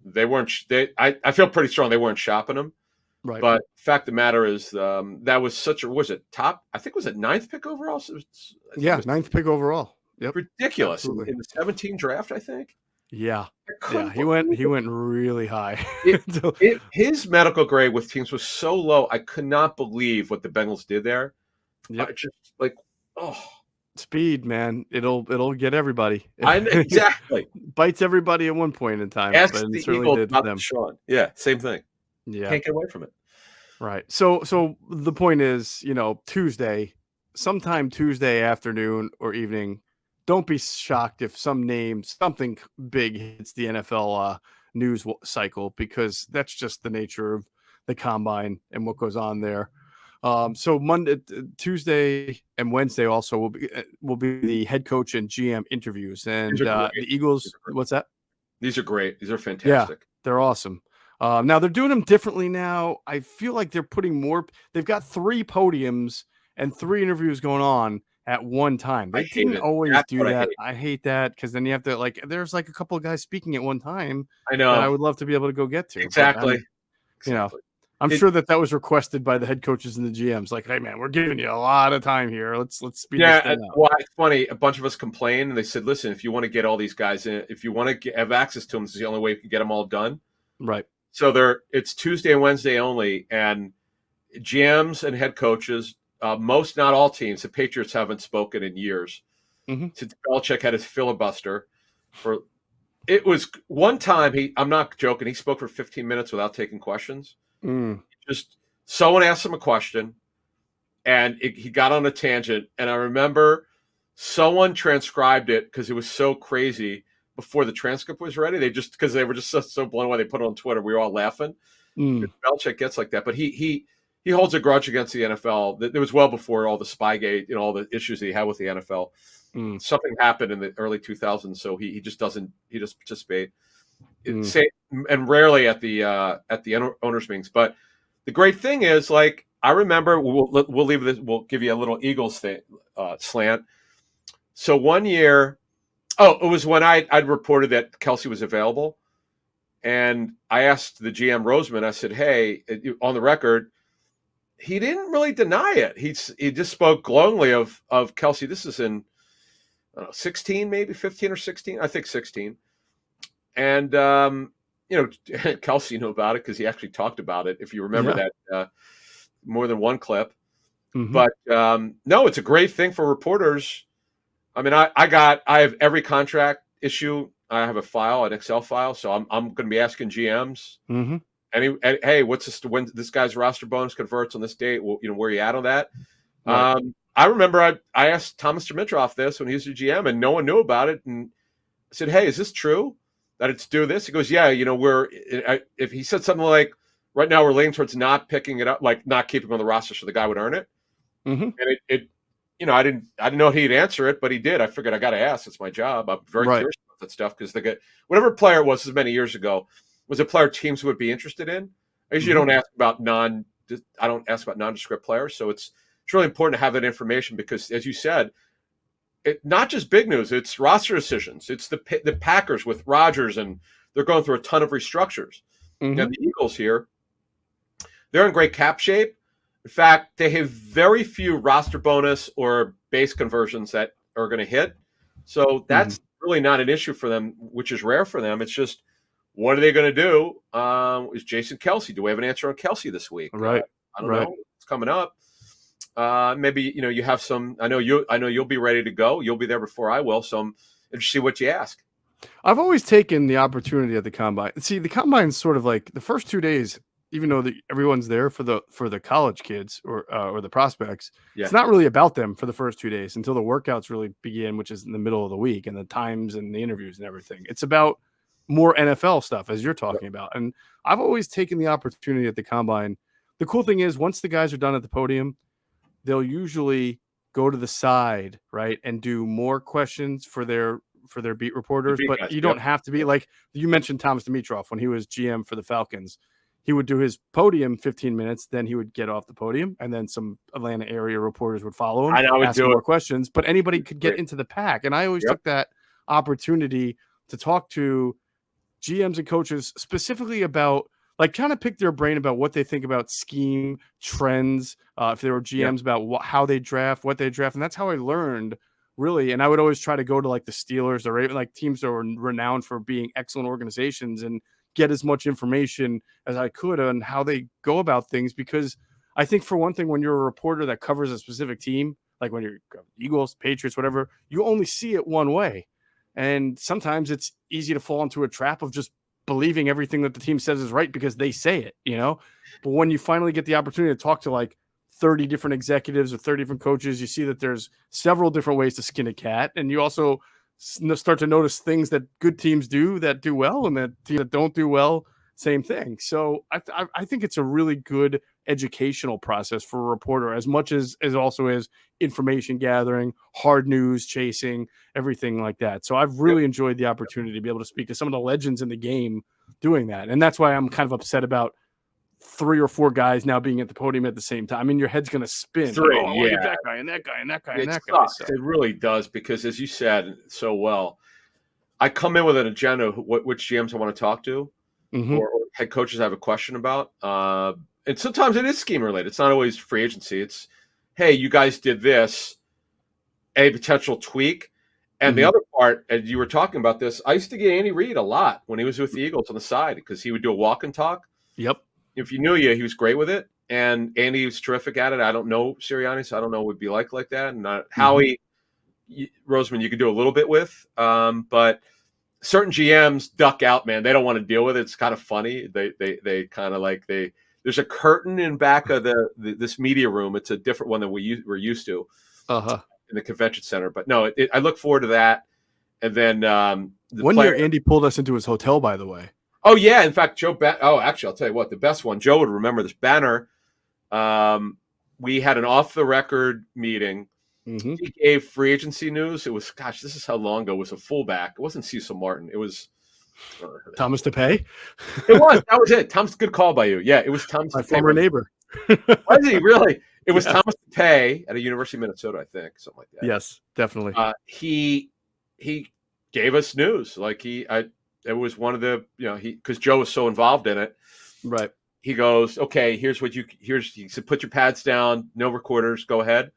they weren't. I feel pretty strong they weren't shopping him. Right. But fact of the matter is, that was top? I think was it 9th pick overall? Yeah, 9th pick overall. Yep. Ridiculous. In the 17 draft, I think. Yeah. He went really high. His medical grade with teams was so low. I could not believe what the Bengals did there. Yep. Just like, oh, Speed, man. It'll get everybody. exactly. Bites everybody at one point in time, Ask but it the certainly Eagles did for about them. Deshaun. Yeah, same thing. Yeah. Can't get away from it. Right. So the point is, Tuesday, sometime Tuesday afternoon or evening, don't be shocked if something big hits the NFL news cycle, because that's just the nature of the combine and what goes on there. So Tuesday, and Wednesday also will be the head coach and GM interviews, These and are great. the Eagles. What's that? These are great. These are Yeah, fantastic. they're awesome. Now they're doing them differently now. I feel like they're putting more. They've got 3 podiums and 3 interviews going on at one time. I They hate didn't it. always That's do what I that. hate. I hate that, because then you have to, there's like a couple of guys speaking at one time I that I know. would love to be able to go get to. But Exactly. you know, Exactly. I'm sure that was requested by the head coaches and the GMs. Like, hey man, we're giving you a lot of time here. Let's speed this thing up. Well, it's funny. A bunch of us complained, and they said, "Listen, if you want to get all these guys in, if you want to have access to them, this is the only way you can get them all done." Right. So it's Tuesday and Wednesday only, and GMs and head coaches, most, not all teams. The Patriots haven't spoken in years. Mm-hmm. Since Belichick had his filibuster it was one time I'm not joking. He spoke for 15 minutes without taking questions. Just someone asked him a question, and he got on a tangent. And I remember someone transcribed it because it was so crazy before the transcript was ready. Because they were just so blown away. They put it on Twitter. We were all laughing. Belichick gets like that, but he holds a grudge against the NFL. It was well before all the Spygate, all the issues that he had with the NFL. Something happened in the early 2000s, so he just doesn't participate. And rarely at the owners meetings. But the great thing is, like, I remember, we'll leave this. We'll give you a little Eagles thing, slant. So one year, it was when I'd reported that Kelsey was available, and I asked the GM Roseman. I said, "Hey, on the record." He didn't really deny it. He just spoke glowingly of Kelsey. This is in 16, maybe 15 or 16. I think 16. And Kelsey knew about it because he actually talked about it. If you remember that more than one clip. Mm-hmm. But no, it's a great thing for reporters. I mean, I have every contract issue. I have a file, an Excel file, so I'm going to be asking GMs. Mm-hmm. Hey, what's this? When this guy's roster bonus converts on this date? Well, where are you at on that? Right. I remember I asked Thomas Dimitroff this when he was the GM, and no one knew about it. And I said, "Hey, is this true that it's due this?" He goes, "Yeah, if he said something like, right now we're leaning towards not picking it up, like not keeping him on the roster, so the guy would earn it." Mm-hmm. And I didn't know he'd answer it, but he did. I figured I got to ask. It's my job. I'm very curious about that stuff because whatever player it was many years ago was a player teams would be interested in. I usually don't ask about nondescript players, so it's really important to have that information because, as you said, not just big news. It's roster decisions. It's the Packers with Rodgers, and they're going through a ton of restructures. Mm-hmm. And the Eagles here, they're in great cap shape. In fact, they have very few roster bonus or base conversions that are going to hit. So that's really not an issue for them, which is rare for them. It's just, what are they going to do? Is Jason Kelsey? Do we have an answer on Kelsey this week? Right. I don't know. It's coming up. Maybe you have some. I know you'll be ready to go. You'll be there before I will. So I'm interested to see what you ask. I've always taken the opportunity at the combine. See, the combine's sort of like the first 2 days, even though everyone's there for the college kids or the prospects. Yeah. It's not really about them for the first 2 days until the workouts really begin, which is in the middle of the week, and the times and the interviews and everything. It's about more NFL stuff, as you're talking about. And I've always taken the opportunity at the combine. The cool thing is, once the guys are done at the podium, they'll usually go to the side, right, and do more questions for their beat reporters. But you don't have to be like you mentioned Thomas Dimitroff when he was GM for the Falcons. He would do his podium 15 minutes, then he would get off the podium, and then some Atlanta area reporters would follow him, ask more questions. But anybody could get into the pack, and I always took that opportunity to talk to GMs and coaches specifically about, like, trying to pick their brain about what they think about scheme trends. If there were GMs about how they draft, what they draft, and that's how I learned, really. And I would always try to go to like the Steelers or even like teams that were renowned for being excellent organizations and get as much information as I could on how they go about things, because I think for one thing, when you're a reporter that covers a specific team, like when you're Eagles, Patriots, whatever, you only see it one way. And sometimes it's easy to fall into a trap of just believing everything that the team says is right because they say it, you know? But when you finally get the opportunity to talk to like 30 different executives or 30 different coaches, you see that there's several different ways to skin a cat. And you also start to notice things that good teams do that do well and that teams that don't do well, same thing. So I think it's a really good educational process for a reporter as much as also is information gathering, hard news chasing, everything like that. So I've really enjoyed the opportunity to be able to speak to some of the legends in the game doing that. And that's why I'm kind of upset about 3 or 4 guys now being at the podium at the same time. I mean, your head's going to spin. Three, like, oh, I want to get that guy and that guy and that guy and that guy. So. It really does because, as you said so well, I come in with an agenda of which GMs I want to talk to or head coaches I have a question about. And sometimes it is scheme related. It's not always free agency. It's, hey, you guys did this, a potential tweak. And the other part, and you were talking about this, I used to get Andy Reid a lot when he was with the Eagles on the side because he would do a walk and talk. Yep. If you knew he was great with it. And Andy was terrific at it. I don't know Sirianni, so I don't know what it would be like that. And Howie, Roseman, you could do a little bit with. But certain GMs duck out, man. They don't want to deal with it. It's kind of funny. They kind of like there's a curtain in back of this media room. It's a different one than we're used to in the convention center. But no, I look forward to that. And then one year Andy pulled us into his hotel, by the way. Oh yeah, in fact, Joe. Actually, I'll tell you what. The best one. Joe would remember this banner. We had an off-the-record meeting. He gave free agency news. It was, gosh, this is how long ago. It was a fullback. It wasn't Cecil Martin. It was Thomas DePay. It was. That was it. Thomas, good call by you. Yeah, it was Thomas. My former neighbor. Was he really? It was Thomas DePay at a University of Minnesota, I think, something like that. Yes, definitely. He gave us news. Like it was one of the, because Joe was so involved in it. Right. He goes, okay, he said, put your pads down, no recorders, go ahead.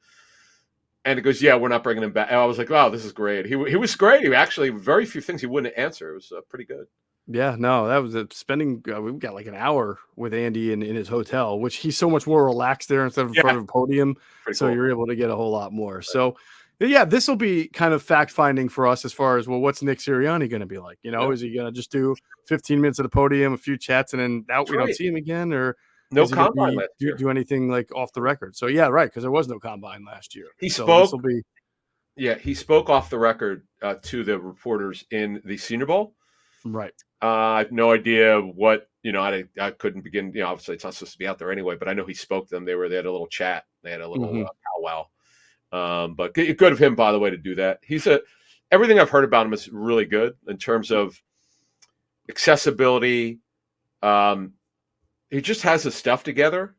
And it goes, yeah, we're not bringing him back. And I was like, wow, this is great. He was great. He actually, very few things he wouldn't answer. It was pretty good. Yeah, no, that was spending. We got like an hour with Andy in his hotel, which he's so much more relaxed there instead of in front of a podium. Pretty so cool. You're able to get a whole lot more. Right. So, yeah, this will be kind of fact finding for us as far as, well, what's Nick Sirianni going to be like? Is he going to just do 15 minutes at the podium, a few chats, and then out we don't see him again, or no combine last year. Do anything like off the record? So yeah, right, because there was no combine last year. He spoke off the record to the reporters in the Senior Bowl. Right. I have no idea what, I couldn't begin, obviously it's not supposed to be out there anyway, but I know he spoke to them. They had a little chat. They had a little powwow. But good of him, by the way, to do that. Everything I've heard about him is really good in terms of accessibility. He just has his stuff together.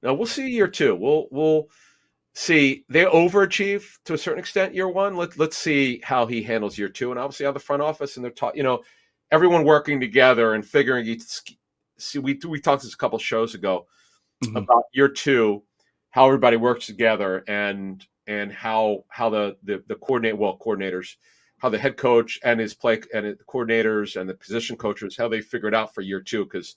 Now we'll see year 2. We'll see. They overachieve to a certain extent year 1. Let's see how he handles year 2, and obviously how the front office and they're everyone working together and figuring it. See, we talked this a couple of shows ago about year 2, how everybody works together and how the coordinators, how the head coach and his play and the coordinators and the position coaches, how they figure it out for year 2, because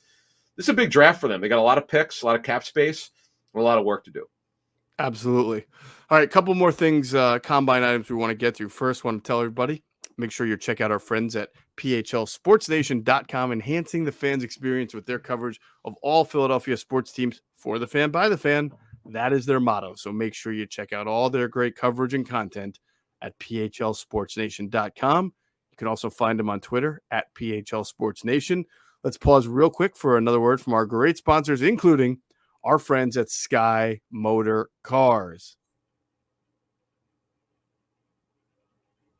this is a big draft for them. They got a lot of picks, a lot of cap space, and a lot of work to do. Absolutely. All right, a couple more things, combine items we want to get through. First, want to tell everybody, make sure you check out our friends at phlsportsnation.com, enhancing the fans' experience with their coverage of all Philadelphia sports teams for the fan, by the fan. That is their motto. So make sure you check out all their great coverage and content at phlsportsnation.com. You can also find them on Twitter at phlsportsnation. Let's pause real quick for another word from our great sponsors, including our friends at Sky Motor Cars.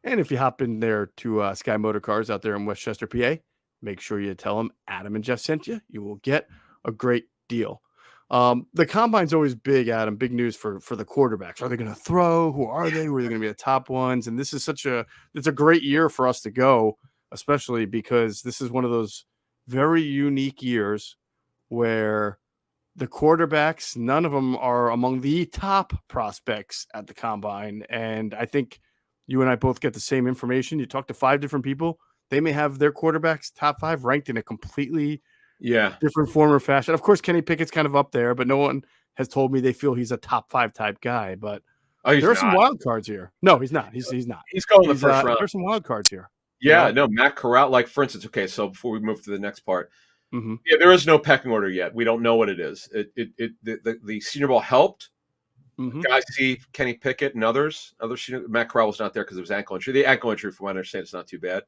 And if you hop in there to Sky Motor Cars out there in Westchester, PA, make sure you tell them Adam and Geoff sent you. You will get a great deal. The combine's always big, Adam. Big news for the quarterbacks. Are they going to throw? Who are they? Who are they going to be the top ones? And this is it's a great year for us to go, especially because this is one of those very unique years where the quarterbacks, none of them are among the top prospects at the combine. And I think you and I both get the same information. You talk to 5 different people, they may have their quarterbacks top 5 ranked in a completely different form or fashion. Of course, Kenny Pickett's kind of up there, but no one has told me they feel he's a top 5 type guy, but he's there are not. some wild cards here. No, he's not. He's not. He's going the first round. There's some wild cards here. Yeah, no, Matt Corral, like for instance, okay, so before we move to the next part, Mm-hmm. yeah, there is no pecking order yet. We don't know what it is. The Senior Bowl helped. Mm-hmm. Guys see Kenny Pickett and others. Matt Corral was not there because of his ankle injury. The ankle injury, from what I understand, is not too bad.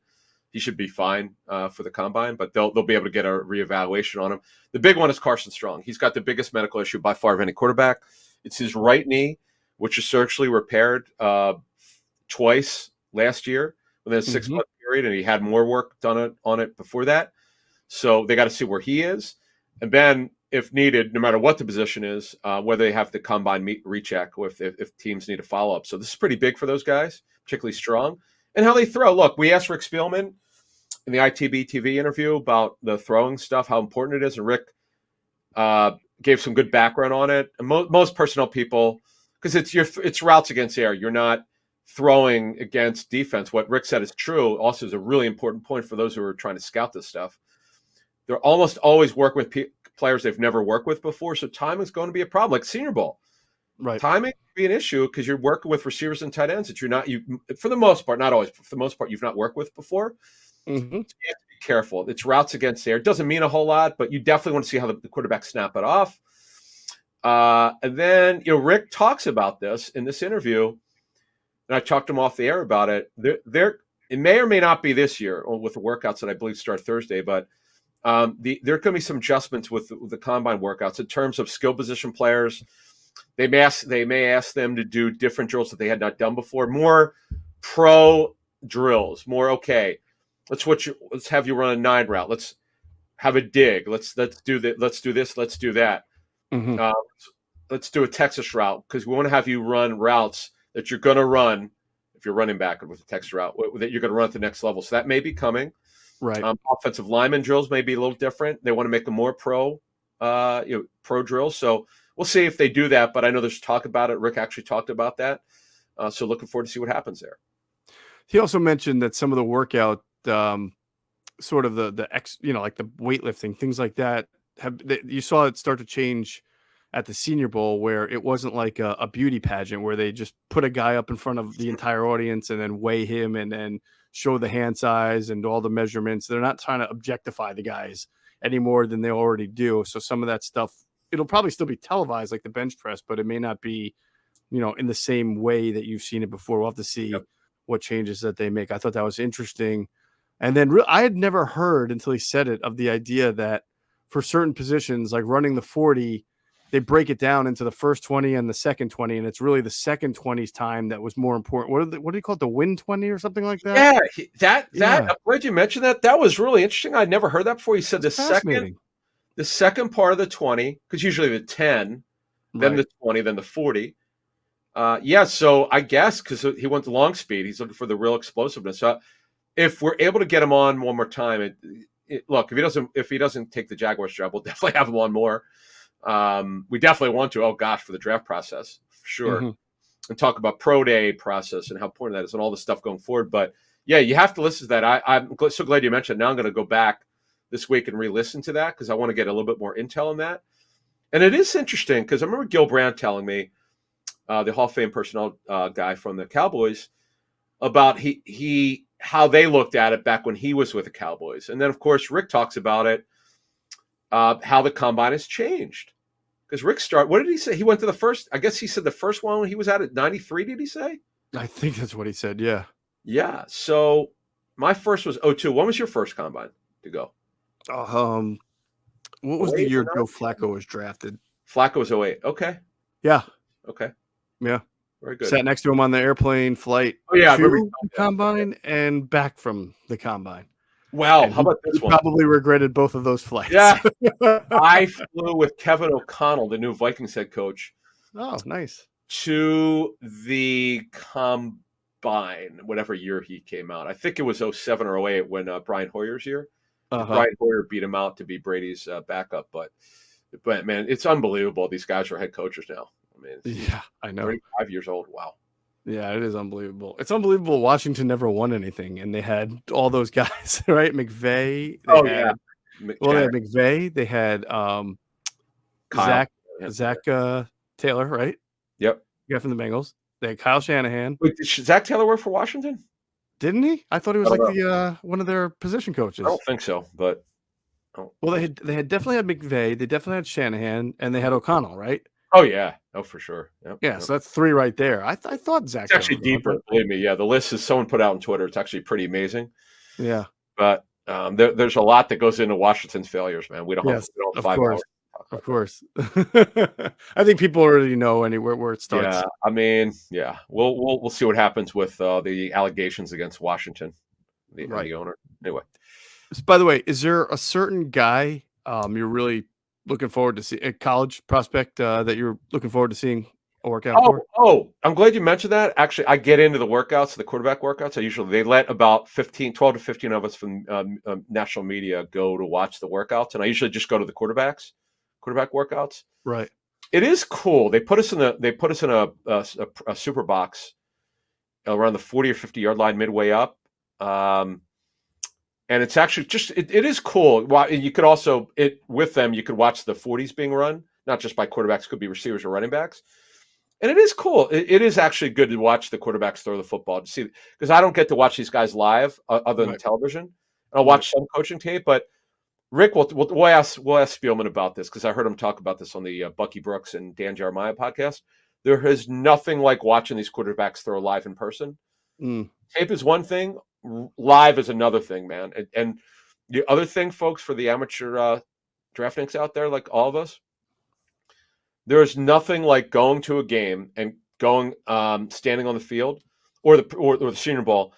He should be fine for the combine, but they'll be able to get a reevaluation on him. The big one is Carson Strong. He's got the biggest medical issue by far of any quarterback. It's his right knee, which is surgically repaired twice last year within a 6-month period, and he had more work done on it before that. So they got to see where he is. And then, if needed, no matter what the position is, whether they have the combine recheck or if teams need a follow-up. So this is pretty big for those guys, particularly Strong. And how they throw. Look, we asked Rick Spielman in the ITB TV interview about the throwing stuff, how important it is. And Rick gave some good background on it. And most personnel people, because it's routes against air. You're not throwing against defense. What Rick said is true. Also is a really important point for those who are trying to scout this stuff. They're almost always work with players they've never worked with before. So timing is going to be a problem, like Senior Bowl. Right. Timing can be an issue because you're working with receivers and tight ends that for the most part, not always, but for the most part, you've not worked with before. Mm-hmm. So you have to be careful. It's routes against the air. It doesn't mean a whole lot, but you definitely want to see how the quarterback snap it off. And then, Rick talks about this in this interview, and I talked to him off the air about it. It may or may not be this year with the workouts that I believe start Thursday, but there could be some adjustments with the combine workouts in terms of skill position players. They may ask them to do different drills that they had not done before, more pro drills, more okay. Let's have you run a 9 route. Let's have a dig. Let's do that. Let's do this. Let's do that. Mm-hmm. Let's do a Texas route because we want to have you run routes that you're going to run if you're running back with a Texas route that you're going to run at the next level. So that may be coming. Right. Offensive lineman drills may be a little different. They want to make them more pro drills. So we'll see if they do that. But I know there's talk about it. Rick actually talked about that. So looking forward to see what happens there. He also mentioned that some of the workout, sort of the like the weightlifting, things like that, you saw it start to change at the Senior Bowl, where it wasn't like a beauty pageant where they just put a guy up in front of the entire audience and then weigh him and then show the hand size and all the measurements. They're not trying to objectify the guys any more than they already do. So some of that stuff, it'll probably still be televised like the bench press, but it may not be, in the same way that you've seen it before. We'll have to see what changes that they make. I thought that was interesting. And then I had never heard until he said it of the idea that for certain positions, like running the 40, they break it down into the first 20 and the second 20, and it's really the second 20's time that was more important. What do you call it? The win 20 or something like that? Yeah, I'm glad you mentioned that. That was really interesting. I'd never heard that before. He said the second part of the 20, because usually the 10, then the 20, then the 40. So I guess because he went to long speed, he's looking for the real explosiveness. So if we're able to get him on one more time, look, if he doesn't take the Jaguars job, we'll definitely have him on more. We definitely want to, for the draft process, for sure. Mm-hmm. And talk about pro day process and how important that is and all the stuff going forward. But yeah, you have to listen to that. I'm so glad you mentioned it. Now I'm going to go back this week and re-listen to that because I want to get a little bit more intel on that. And it is interesting because I remember Gil Brandt telling me, the Hall of Fame personnel guy from the Cowboys, about how they looked at it back when he was with the Cowboys. And then, of course, Rick talks about it, how the combine has changed. Because Rick what did he say? He went to the first, I guess he said the first one when he was at it, 93, did he say? I think that's what he said, yeah. Yeah, so my first was 02. When was your first combine to go? What was the year Joe Flacco was drafted? Flacco was 08. Okay. Yeah. Okay. Yeah. Very good. Sat next to him on the airplane flight to the combine and back from the combine. Wow. How about this one? Probably regretted both of those flights. Yeah. I flew with Kevin O'Connell, the new Vikings head coach. Oh, nice. To the combine, whatever year he came out. I think it was 07 or 08 when Brian Hoyer's year. Brian Hoyer beat him out to be Brady's backup. But man, it's unbelievable. These guys are head coaches now. I mean, I know. 35 years old. Wow. Yeah, it is unbelievable. It's unbelievable. Washington never won anything, and they had all those guys, right? McVay. They had McVay. They had Zach Taylor, right? Yep. Guy from the Bengals. They had Kyle Shanahan. Wait, did Zach Taylor work for Washington? Didn't he? I thought he I was don't like know. the one of their position I coaches. don't think so, but Well, they had definitely had McVay. They definitely had Shanahan, and they had O'Connell, right? oh yeah, oh for sure. Yep. Yeah, so that's 3 right there. I thought Zach It's Taylor actually was on deeper, believe me. Yeah, the list is someone put out on Twitter. It's actually pretty amazing. Yeah. But there's a lot that goes into Washington's failures, man. We don't have of 5 course. hours. Of course. I think people already know anywhere where it starts. Yeah, I mean, yeah, we'll see what happens with the allegations against Washington, and the owner. Anyway, by the way, is there a certain guy you're really looking forward to see, a college prospect that you're looking forward to seeing a workout for? I'm glad you mentioned that. Actually, I get into the workouts, the quarterback workouts. They let about 12 to 15 of us from national media go to watch the workouts, and I usually just go to the quarterback workouts. Right. It is cool. They put us in a super box around the 40 or 50 yard line midway up. And it's actually it is cool. You could also with them, you could watch the 40s being run, not just by quarterbacks, could be receivers or running backs. And it is cool. It is actually good to watch the quarterbacks throw the football, to see, because I don't get to watch these guys live other than television. And I'll watch some coaching tape, but Rick, we'll ask Spielman about this, because I heard him talk about this on the Bucky Brooks and Dan Jeremiah podcast. There is nothing like watching these quarterbacks throw live in person. Tape is one thing, live is another thing, man. And the other thing, folks, for the amateur draftniks out there, like all of us, there is nothing like going to a game and going standing on the field or the Senior Bowl.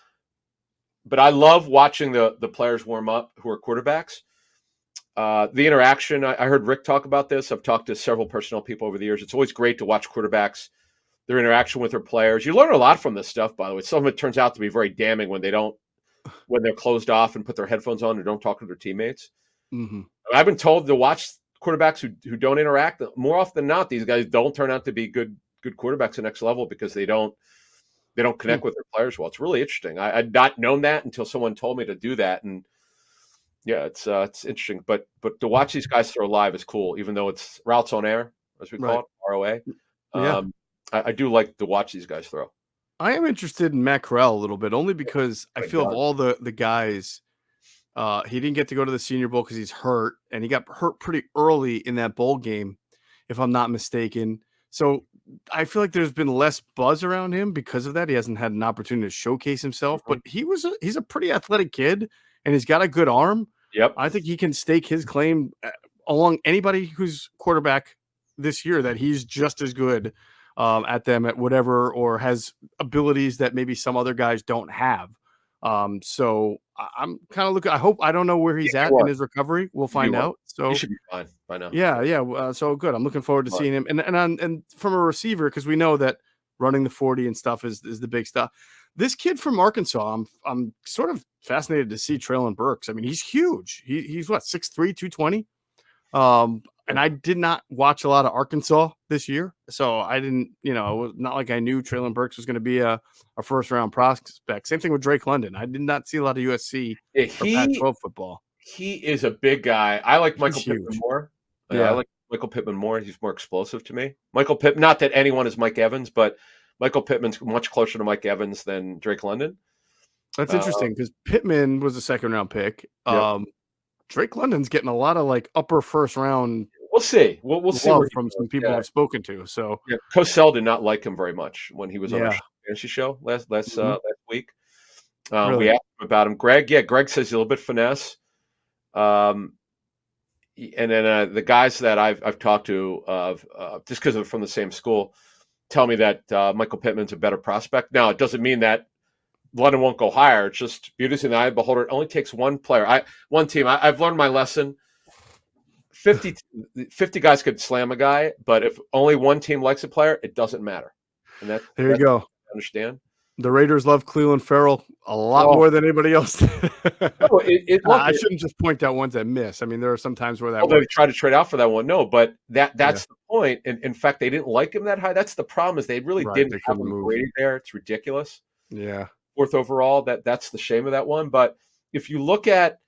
But I love watching the players warm up who are quarterbacks. The interaction, I heard Rick talk about this. I've talked to several personnel people over the years. It's always great to watch quarterbacks, their interaction with their players. You learn a lot from this stuff, by the way. Some of it turns out to be very damning when they're closed off and put their headphones on and don't talk to their teammates. Mm-hmm. I've been told to watch quarterbacks who don't interact. More often than not, these guys don't turn out to be good quarterbacks at the next level, because they don't connect with their players well. It's really interesting. I'd not known that until someone told me to do that, and yeah, it's interesting. But to watch these guys throw live is cool, even though it's routes on air, as we call it, ROA. Yeah. I do like to watch these guys throw. I am interested in Matt Corral a little bit, only because I feel of all the guys, he didn't get to go to the Senior Bowl because he's hurt, and he got hurt pretty early in that bowl game, if I'm not mistaken. So I feel like there's been less buzz around him because of that. He hasn't had an opportunity to showcase himself, but he's a pretty athletic kid, and he's got a good arm. Yep. I think he can stake his claim along anybody who's quarterback this year, that he's just as good at them at whatever, or has abilities that maybe some other guys don't have. So I'm kind of looking. I don't know where he's at in his recovery. We'll find out. So he should be fine by now. Yeah. So good. I'm looking forward to seeing him. And from a receiver, because we know that running the 40 and stuff is the big stuff. This kid from Arkansas, I'm sort of fascinated to see Traylon Burks. I mean, he's huge. He's what, 6'3", 220. And I did not watch a lot of Arkansas this year, so I didn't, it was not like I knew Traylon Burks was going to be a first round prospect. Same thing with Drake London. I did not see a lot of USC or Pac-12 football. He is a big guy. I like Michael Pittman more. Yeah, I like Michael Pittman more. He's more explosive to me. Michael Pittman, not that anyone is Mike Evans, but Michael Pittman's much closer to Mike Evans than Drake London. That's interesting, because Pittman was a second round pick. Yep. Drake London's getting a lot of like upper first round. We'll see. We'll see from some people I've spoken to. So Cosell did not like him very much when he was on our fantasy show last week. Really? We asked him about him. Greg says he's a little bit finesse. And then the guys that I've talked to, just because they're from the same school, tell me that Michael Pittman's a better prospect. Now, it doesn't mean that London won't go higher. It's just beauty in the eye of the beholder. It only takes one player. One team. I've learned my lesson. 50 guys could slam a guy, but if only one team likes a player, it doesn't matter. And there you go. Understand? The Raiders love Cleveland Farrell a lot more than anybody else. I shouldn't just point out ones that miss. I mean, there are some times where that. They try to trade out for that one. No, but that's the point. And in fact, they didn't like him that high. That's the problem. Is they really didn't have him graded there. It's ridiculous. Yeah. 4th overall. That's the shame of that one. But if you look at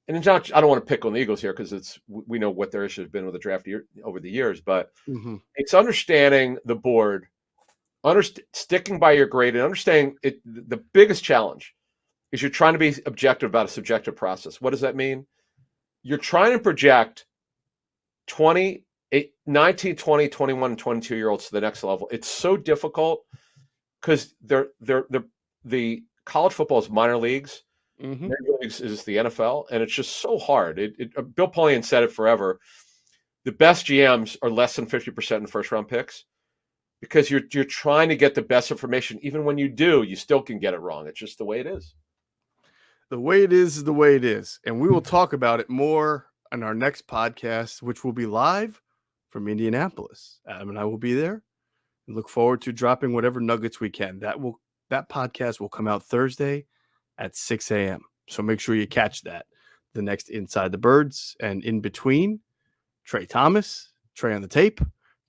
and it's not, I don't want to pick on the Eagles here because we know what their issue has been with the draft over the years, but it's understanding the board, sticking by your grade, and understanding it. The biggest challenge is you're trying to be objective about a subjective process. What does that mean? You're trying to project 19, 20, 21, and 22-year-olds to the next level. It's so difficult because the college football is minor leagues. Major leagues is the NFL, and it's just so hard. Bill Polian said it forever. The best GMs are less than 50% in first-round picks because you're trying to get the best information. Even when you do, you still can get it wrong. It's just the way it is. The way it is the way it is. And we will talk about it more on our next podcast, which will be live from Indianapolis. Adam and I will be there and look forward to dropping whatever nuggets we can. That podcast will come out Thursday at 6 a.m. So make sure you catch that. The next Inside the Birds, and in between, Trey Thomas, Trey on the Tape,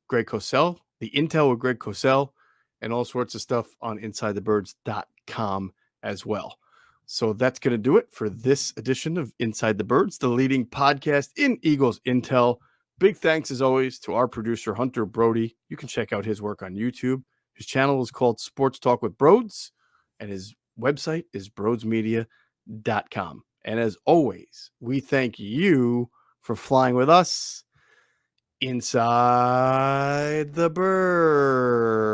Greg Cosell, the Intel with Greg Cosell, and all sorts of stuff on InsideTheBirds.com as well. So that's going to do it for this edition of Inside the Birds, the leading podcast in Eagles Intel. Big thanks, as always, to our producer, Hunter Brody. You can check out his work on YouTube. His channel is called Sports Talk with Broads, and his website is broadsmedia.com. And as always, we thank you for flying with us inside the bird.